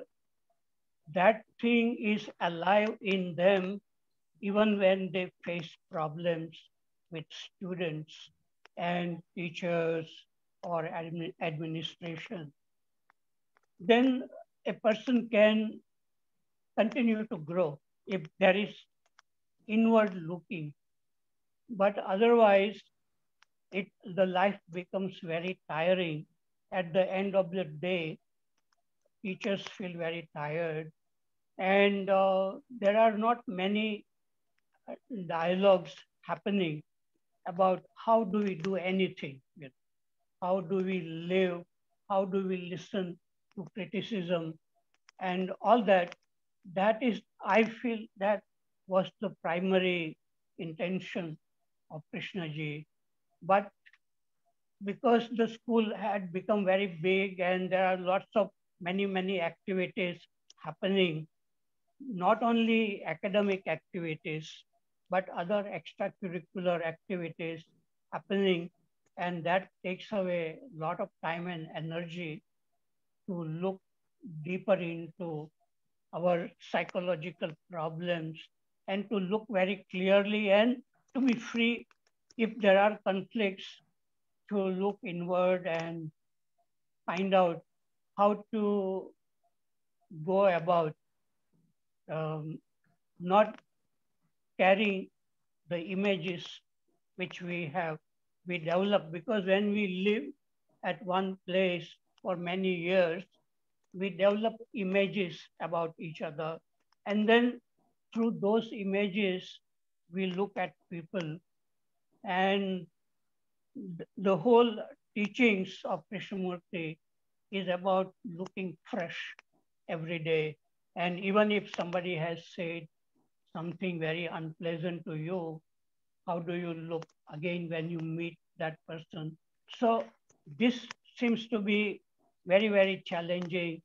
H: that thing is alive in them even when they face problems with students and teachers or administration. Then a person can continue to grow if there is inward looking. But otherwise, the life becomes very tiring. At the end of the day, teachers feel very tired. And there are not many dialogues happening about how do we do anything, how do we live, how do we listen to criticism, and all that. That is, I feel that was the primary intention of Krishnaji. But because the school had become very big and there are lots of many activities happening, not only academic activities, but other extracurricular activities happening, and that takes away a lot of time and energy to look deeper into our psychological problems and to look very clearly and to be free if there are conflicts, to look inward and find out how to go about not carrying the images which we develop, because when we live at one place for many years, we develop images about each other. And then through those images, we look at people. And the whole teachings of Krishnamurti is about looking fresh every day. And even if somebody has said something very unpleasant to you, how do you look again when you meet that person? So this seems to be very challenging,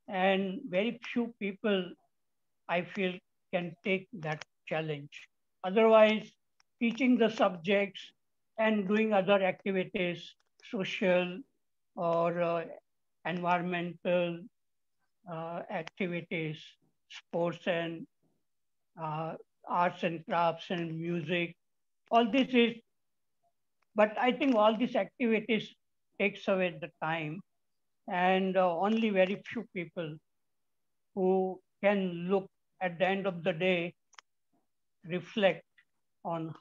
H: and very few people, I feel, can take that challenge. Otherwise, teaching the subjects and doing other activities, social or environmental activities, sports and arts and crafts and music, all this is, but I think all these activities takes away the time, and only very few people who can look at the end of the day reflect on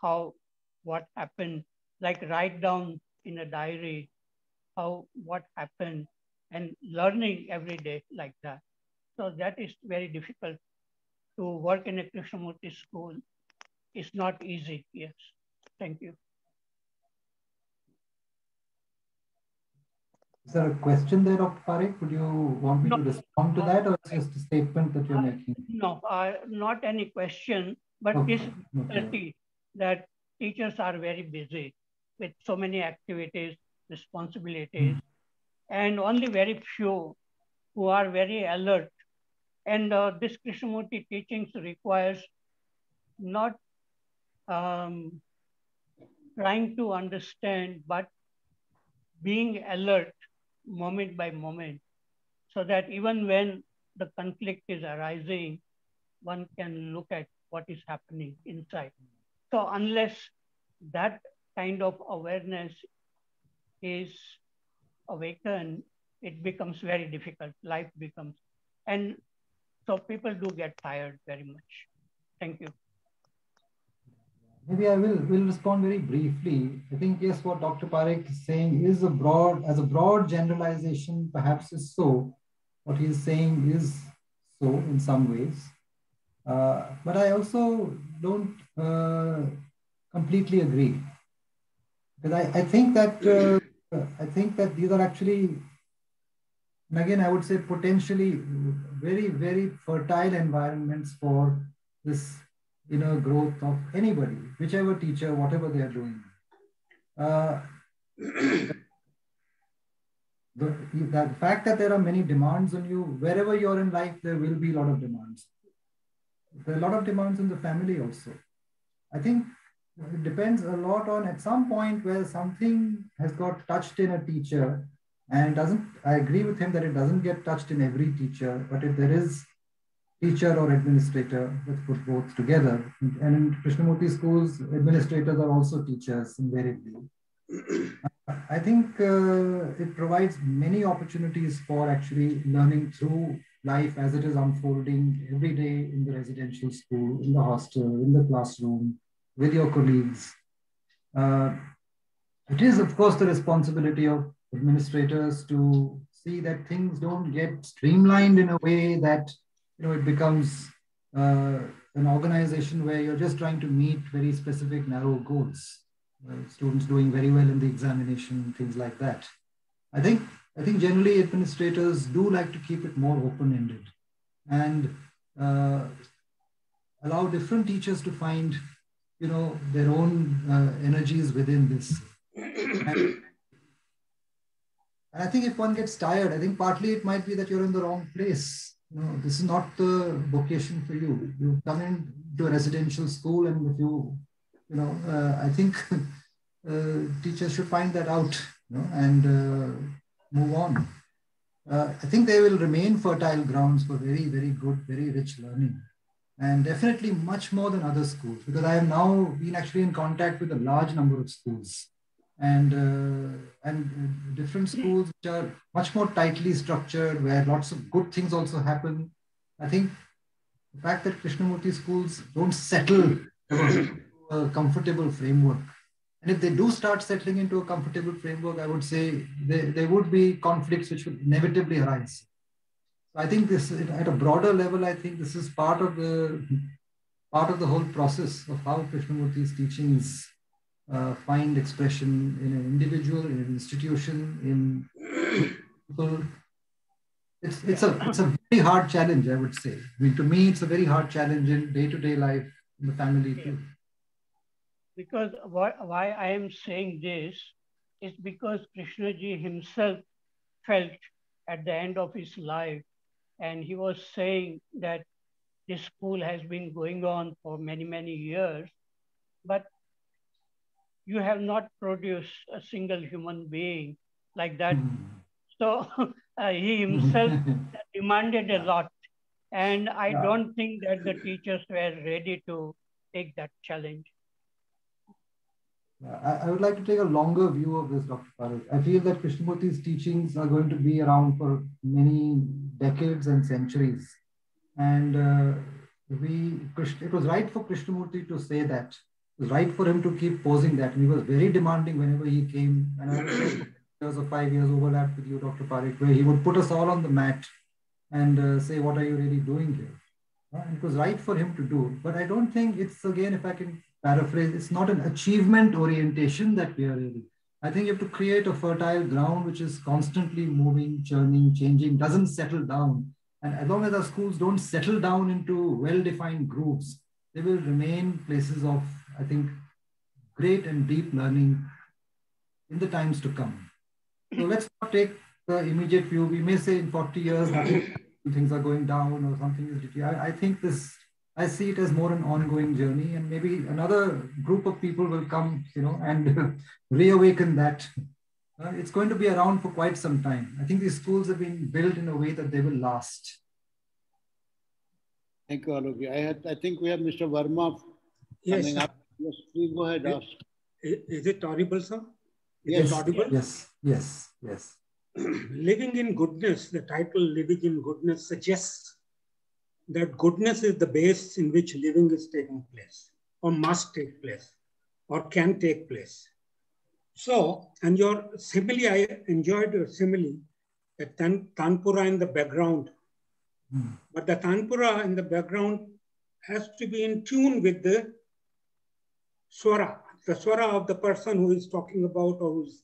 H: what happened, like write down in a diary what happened, and learning every day like that. So that is very difficult. To work in a Krishnamurti school is not easy. Yes. Thank you.
D: Is there a question there, Dr. Parekh? Would you want me to respond to that, or just a statement that you're making?
H: No, not any question, but
D: Okay.
H: this difficulty that teachers are very busy with so many activities, responsibilities, and only very few who are very alert. And this Krishnamurti teachings requires not trying to understand, but being alert moment by moment, so that even when the conflict is arising, one can look at what is happening inside. So unless that kind of awareness is awakened, it becomes very difficult. Life becomes, and so people do get tired very much. Thank you.
D: Maybe I will respond very briefly. I think, yes, what Dr. Parekh is saying is as a broad generalization, perhaps is so. What he is saying is so in some ways. But I also don't completely agree. Because I think that these are actually, and again, I would say potentially very, very fertile environments for this inner growth of anybody, whichever teacher, whatever they are doing. The fact that there are many demands on you, wherever you're in life, there will be a lot of demands. There are a lot of demands in the family also. I think it depends a lot on at some point where something has got touched in a teacher, and I agree with him that it doesn't get touched in every teacher, but if there is teacher or administrator, let's put both together. And in Krishnamurti schools, administrators are also teachers invariably. I think it provides many opportunities for actually learning through life as it is unfolding every day in the residential school, in the hostel, in the classroom, with your colleagues. It is, of course, the responsibility of administrators to see that things don't get streamlined in a way that it becomes an organization where you're just trying to meet very specific, narrow goals. Students doing very well in the examination, things like that. I think generally administrators do like to keep it more open-ended and allow different teachers to find, their own energies within this. And I think if one gets tired, I think partly it might be that you're in the wrong place. This is not the vocation for you. You come into a residential school, and if I think teachers should find that out, and move on. I think they will remain fertile grounds for very, very good, very rich learning, and definitely much more than other schools, because I have now been actually in contact with a large number of schools, and different schools which are much more tightly structured, where lots of good things also happen. I think the fact that Krishnamurti schools don't settle into a comfortable framework, and if they do start settling into a comfortable framework, I would say there would be conflicts which would inevitably arise. So I think this, at a broader level, I think this is part of the whole process of how Krishnamurti's teachings find expression in an individual, in an institution, in people. It's a very hard challenge, I would say. I mean, to me, it's a very hard challenge in day-to-day life, in the family too.
H: Because why I am saying this is because Krishnaji himself felt at the end of his life, and he was saying that this school has been going on for many, many years, but you have not produced a single human being like that. So he himself demanded a lot. And I don't think that the teachers were ready to take that challenge.
D: I would like to take a longer view of this, Dr. Parekh. I feel that Krishnamurti's teachings are going to be around for many decades and centuries. And it was right for Krishnamurti to say that. It was right for him to keep posing that. And he was very demanding whenever he came. And I was there for years or 5 years overlapped with you, Dr. Parikh, where he would put us all on the mat and say, what are you really doing here? And it was right for him to do. But I don't think it's, again, if I can paraphrase, it's not an achievement orientation that we are really. I think you have to create a fertile ground which is constantly moving, churning, changing, doesn't settle down. And as long as our schools don't settle down into well-defined groups, they will remain places of, I think, great and deep learning in the times to come. So let's not take the immediate view. We may say in 40 years, things are going down or something is deteriorating. I think I see it as more an ongoing journey, and maybe another group of people will come, and reawaken that. It's going to be around for quite some time. I think these schools have been built in a way that they will last.
C: Thank you, Alok. I think we have Mr. Verma coming up. Yes, please go ahead. Ask.
I: Is it audible, sir?
C: Yes.
I: Is it audible?
D: Yes.
I: Living in goodness, the title Living in Goodness suggests that goodness is the base in which living is taking place, or must take place, or can take place. So, and your simile, I enjoyed your simile, the Tanpura in the background. But the Tanpura in the background has to be in tune with the swara of the person who is talking about or who's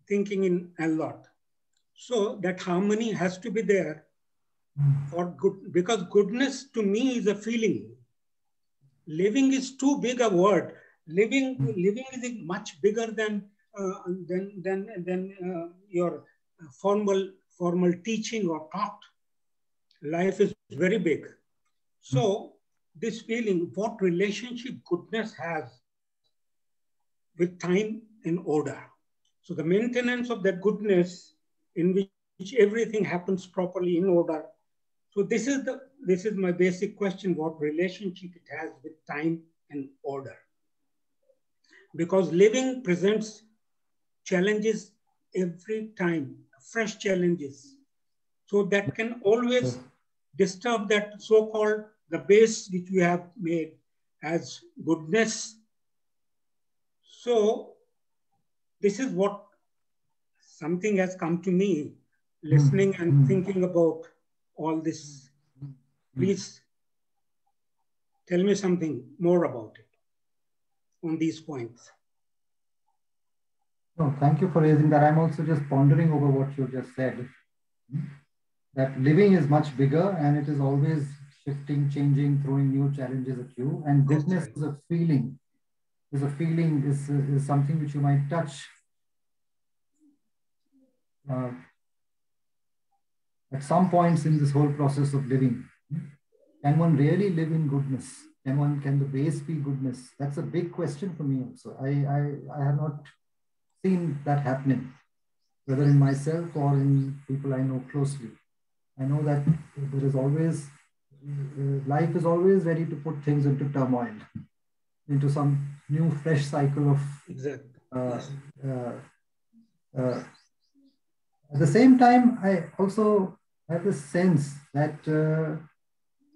I: thinking in a lot. So that harmony has to be there for good, because goodness to me is a feeling. Living is too big a word. Living is much bigger than your formal teaching or taught. Life is very big. So this feeling, what relationship goodness has with time and order. So the maintenance of that goodness in which everything happens properly in order. So this is my basic question, what relationship it has with time and order. Because living presents challenges every time, fresh challenges. So that can always disturb that so-called the base which we have made as goodness. So this is what something has come to me, listening and thinking about all this. Please tell me something more about it on these points.
D: No, thank you for raising that. I'm also just pondering over what you just said. That living is much bigger and it is always shifting, changing, throwing new challenges at you. And goodness is a feeling. Is something which you might touch at some points in this whole process of living. Can one really live in goodness? Can the base be goodness? That's a big question for me also. I have not seen that happening, whether in myself or in people I know closely. I know that there is always, life is always ready to put things into turmoil, into some new fresh cycle of at the same time, I also have this sense that,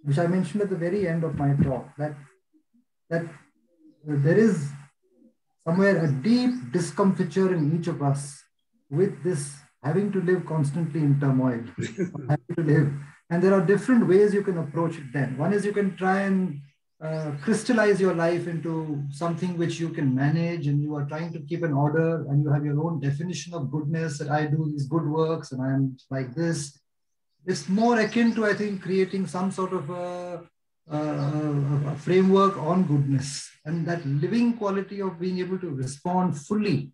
D: which I mentioned at the very end of my talk, that there is somewhere a deep discomfiture in each of us with this having to live constantly in turmoil, having to live. And there are different ways you can approach it then. One is you can try and crystallize your life into something which you can manage, and you are trying to keep an order, and you have your own definition of goodness, that I do these good works and I'm like this. It's more akin to, I think, creating some sort of a framework on goodness, and that living quality of being able to respond fully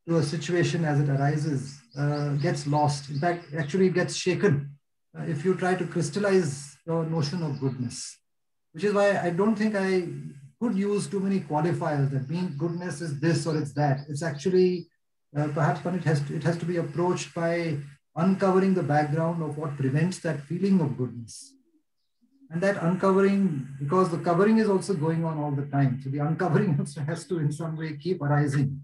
D: to a situation as it arises gets lost. In fact, actually gets shaken if you try to crystallize your notion of goodness. Which is why I don't think I could use too many qualifiers that being goodness is this or it's that. It's actually perhaps when it has to be approached by uncovering the background of what prevents that feeling of goodness. And that uncovering, because the covering is also going on all the time. So the uncovering also has to in some way keep arising.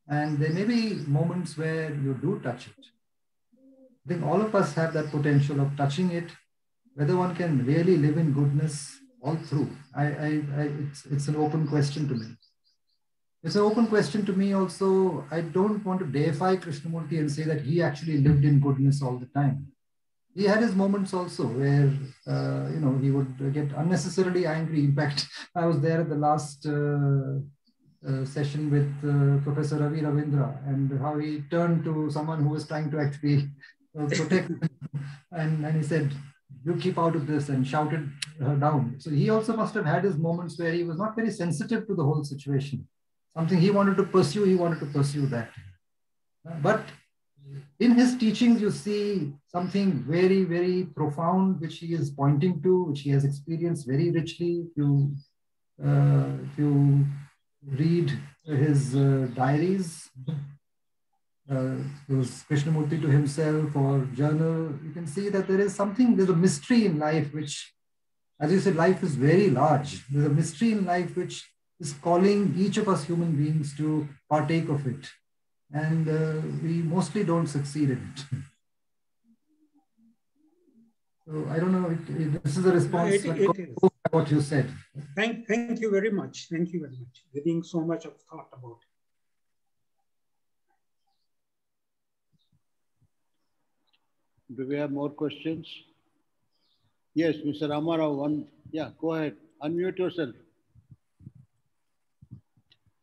D: And there may be moments where you do touch it. I think all of us have that potential of touching it, whether one can really live in goodness all through. It's an open question to me. It's an open question to me also. I don't want to deify Krishnamurti and say that he actually lived in goodness all the time. He had his moments also where, he would get unnecessarily angry. In fact, I was there at the last session with Professor Ravi Ravindra, and how he turned to someone who was trying to actually protect him, and he said, "You keep out of this," and shouted her down. So he also must have had his moments where he was not very sensitive to the whole situation. Something he wanted to pursue that. But in his teachings, you see something very, very profound, which he is pointing to, which he has experienced very richly. If you read his diaries, it was Krishnamurti to himself or journal, you can see that there's a mystery in life, which, as you said, life is very large. There's a mystery in life which is calling each of us human beings to partake of it. And we mostly don't succeed in it. So I don't know, this is a response to what you said.
I: Thank you very much. Thank you very much. Giving so much of thought about it.
C: Do we have more questions? Yes, Mr. Ramarao, one. Yeah, go ahead. Unmute yourself.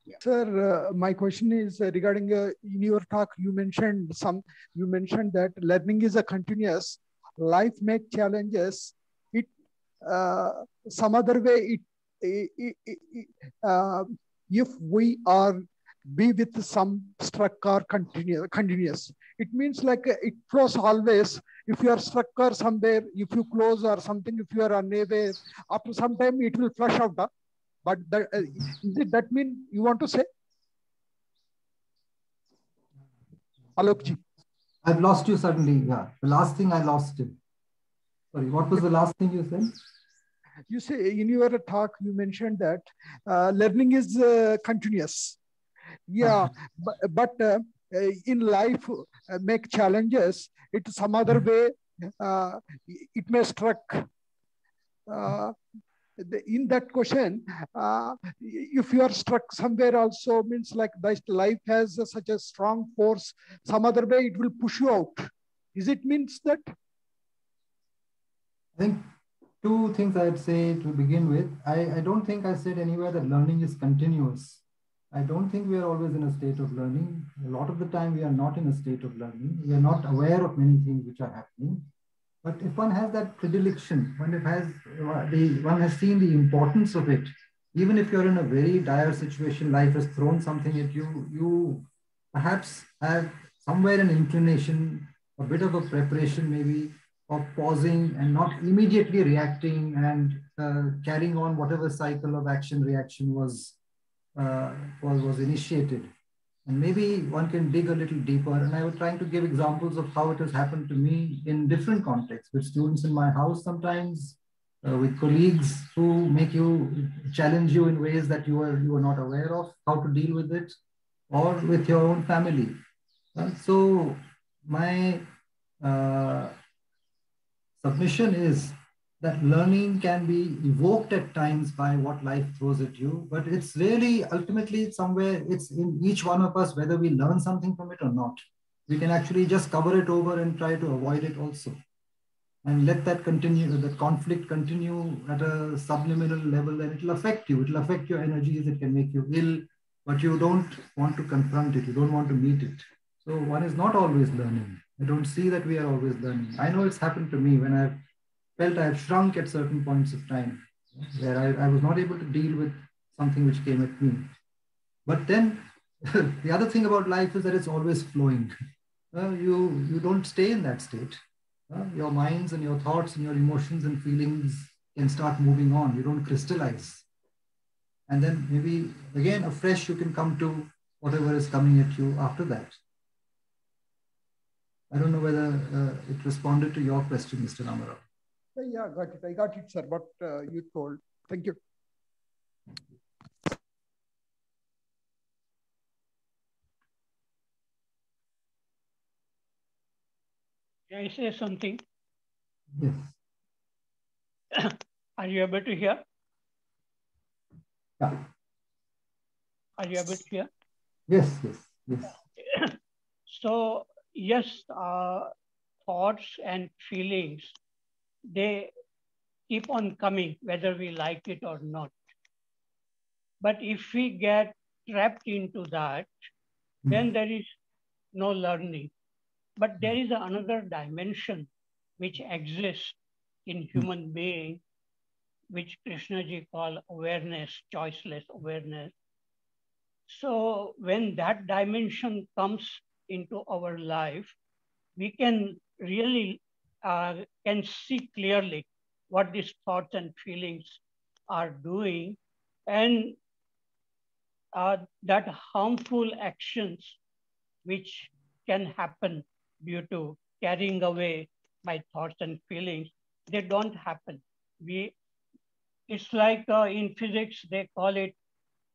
G: Yeah. Sir, my question is regarding in your talk, you mentioned that learning is a continuous. Life make challenges. It some other way. If we are be with some struck or continuous, it means like it flows always. If you are struck or somewhere, if you close or something, if you are unaware, after some time it will flush out. But that, did that mean you want to say? Alokji.
D: I've lost you suddenly. Yeah, the last thing I lost it. Sorry, what was the last thing you said?
G: You say in your talk, you mentioned that learning is continuous. Yeah, but in life, make challenges. It some other way, it may struck. In that question, if you are struck somewhere also means like that life has such a strong force, some other way it will push you out. Is it means that?
D: I think two things I'd say to begin with. I don't think I said anywhere that learning is continuous. I don't think we are always in a state of learning. A lot of the time we are not in a state of learning. We are not aware of many things which are happening. But if one has that predilection, one has seen the importance of it, even if you're in a very dire situation, life has thrown something at you, you perhaps have somewhere an inclination, a bit of a preparation maybe, of pausing and not immediately reacting and carrying on whatever cycle of action-reaction was initiated. And maybe one can dig a little deeper. And I was trying to give examples of how it has happened to me in different contexts, with students in my house sometimes, with colleagues who make you challenge you in ways that you are not aware of, how to deal with it, or with your own family. So my submission is that learning can be evoked at times by what life throws at you, but it's really ultimately somewhere, it's in each one of us, whether we learn something from it or not. We can actually just cover it over and try to avoid it also. And let that continue, that conflict continue at a subliminal level, and it'll affect you. It'll affect your energies, it can make you ill, but you don't want to confront it. You don't want to meet it. So one is not always learning. I don't see that we are always learning. I know it's happened to me when I've felt I have shrunk at certain points of time, where I was not able to deal with something which came at me. But then the other thing about life is that it's always flowing. You don't stay in that state. Your minds and your thoughts and your emotions and feelings can start moving on. You don't crystallize. And then maybe again afresh you can come to whatever is coming at you after that. I don't know whether it responded to your question, Mr. Ramarao.
G: Yeah, got it. I got it, sir. What you told. Thank you.
H: Can I say something?
D: Yes.
H: Are you able to hear?
D: Yeah.
H: Are you able to hear?
D: Yes, yes, yes.
H: So, yes, thoughts and feelings, they keep on coming, whether we like it or not. But if we get trapped into that, then there is no learning. But there is another dimension which exists in human being, which Krishnaji called awareness, choiceless awareness. So when that dimension comes into our life, we can really can see clearly what these thoughts and feelings are doing, and that harmful actions which can happen due to carrying away my thoughts and feelings, they don't happen. It's like in physics, they call it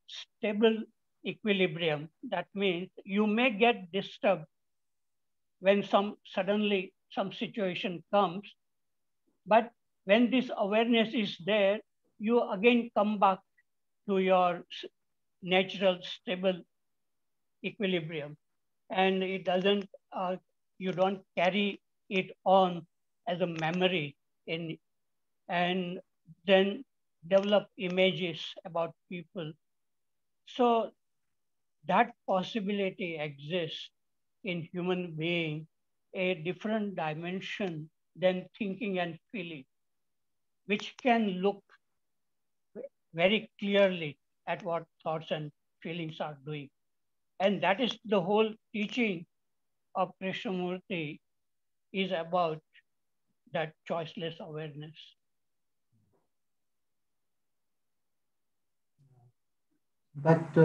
H: stable equilibrium. That means you may get disturbed when suddenly some situation comes, but when this awareness is there, you again come back to your natural stable equilibrium, and it doesn't. You don't carry it on as a memory and then develop images about people. So that possibility exists in human being, a different dimension than thinking and feeling, which can look very clearly at what thoughts and feelings are doing. And that is the whole teaching of Krishnamurti is about, that choiceless awareness.
D: But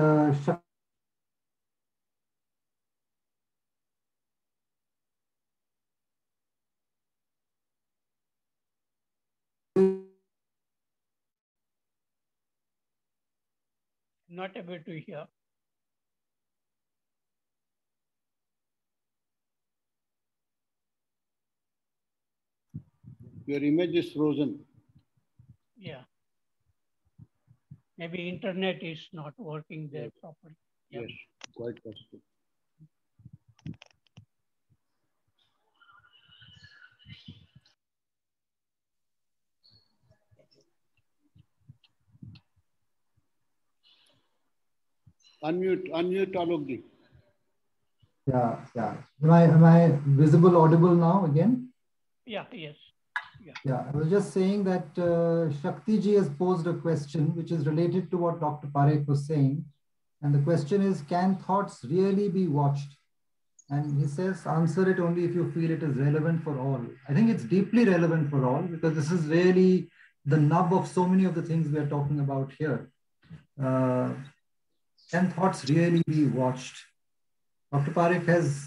H: Not able to hear.
C: Your image is frozen.
H: Yeah. Maybe internet is not working there properly. Yep.
C: Yes, quite possible. Unmute Alokji.
D: yeah, yeah. Am I visible, audible now again?
H: Yeah, yes.
D: Yeah, I was just saying that Shakti ji has posed a question which is related to what Dr. Parekh was saying. And the question is, can thoughts really be watched? And he says, answer it only if you feel it is relevant for all. I think it's deeply relevant for all, because this is really the nub of so many of the things we are talking about here. Can thoughts really be watched? Dr. Parekh has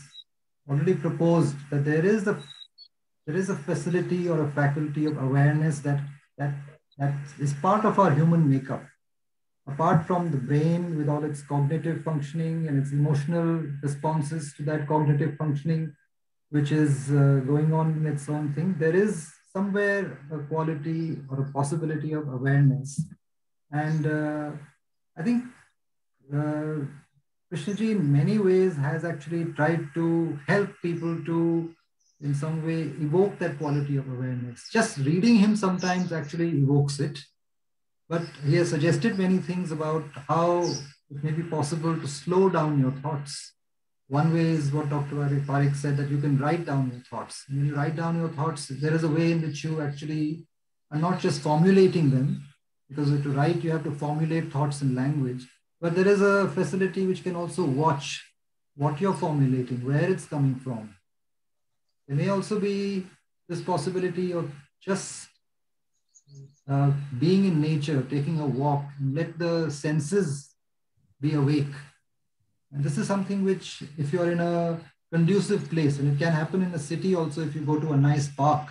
D: already proposed that there is a facility or a faculty of awareness that is part of our human makeup. Apart from the brain with all its cognitive functioning and its emotional responses to that cognitive functioning, which is going on in its own thing, there is somewhere a quality or a possibility of awareness. And I think Krishnaji in many ways has actually tried to help people to in some way evoke that quality of awareness. Just reading him sometimes actually evokes it. But he has suggested many things about how it may be possible to slow down your thoughts. One way is what Dr. Parekh said, that you can write down your thoughts. When you write down your thoughts, there is a way in which you actually are not just formulating them, because to write, you have to formulate thoughts in language. But there is a facility which can also watch what you're formulating, where it's coming from. There may also be this possibility of just being in nature, taking a walk, and let the senses be awake. And this is something which, if you're in a conducive place, and it can happen in a city also if you go to a nice park,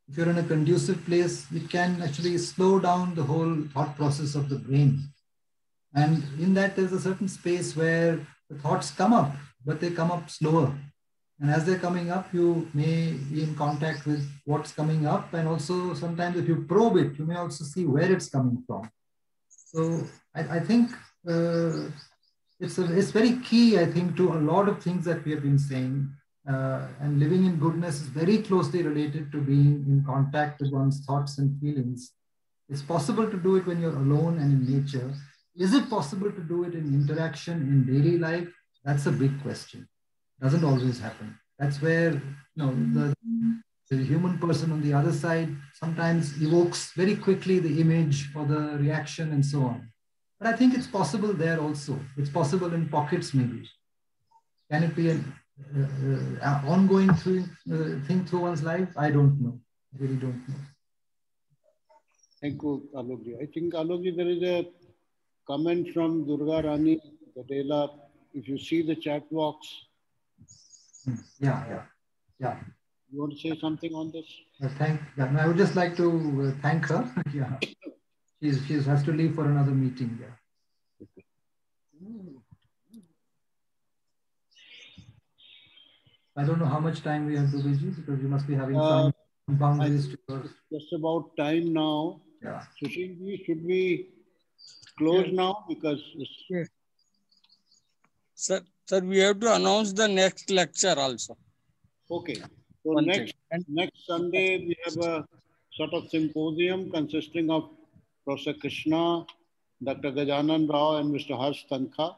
D: if you're in a conducive place, it can actually slow down the whole thought process of the brain. And in that, there's a certain space where the thoughts come up, but they come up slower. And as they're coming up, you may be in contact with what's coming up. And also sometimes if you probe it, you may also see where it's coming from. So I think it's very key, I think, to a lot of things that we have been saying. And living in goodness is very closely related to being in contact with one's thoughts and feelings. It's possible to do it when you're alone and in nature. Is it possible to do it in interaction in daily life? That's a big question. Doesn't always happen. That's where the human person on the other side sometimes evokes very quickly the image or the reaction and so on. But I think it's possible there also. It's possible in pockets maybe. Can it be an ongoing thing through one's life? I don't know. I really don't know.
C: Thank you, Alokji. I think, Alokji, there is a comment from Durga Rani Gadela. If you see the chat box.
D: Yeah.
C: You want to say something on this?
D: I would just like to thank her. Yeah. She has to leave for another meeting. Yeah.
C: Okay.
D: I don't know how much time we have to be, because you must be having some boundaries to yours.
C: Just about time now.
D: Yeah.
C: Sushilji, should we close now? Because
A: Sir, we have to announce the next lecture also.
C: Okay. So next Sunday, we have a sort of symposium consisting of Professor Krishna, Dr. Gajanan Rao, and Mr. Harsh Tankha.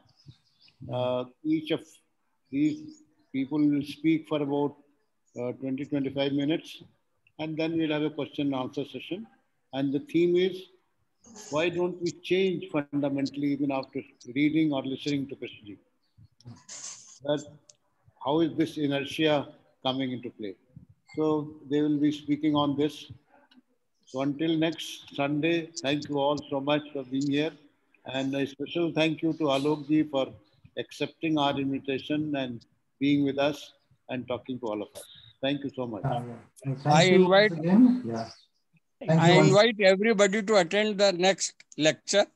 C: Each of these people will speak for about 20-25 minutes, and then we'll have a question and answer session. And the theme is, why don't we change fundamentally even after reading or listening to Krishnaji? How is this inertia coming into play? So they will be speaking on this. So until next Sunday, thank you all so much for being here. And a special thank you to Alokji for accepting our invitation and being with us and talking to all of us. Thank you so much.
A: I invite everybody to attend the next lecture.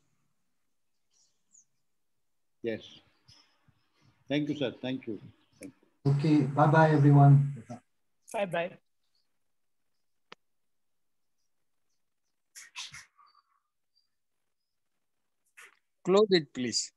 C: Yes. Thank you, sir. Thank you.
D: Okay. Bye-bye, everyone.
H: Bye-bye.
A: Close it, please.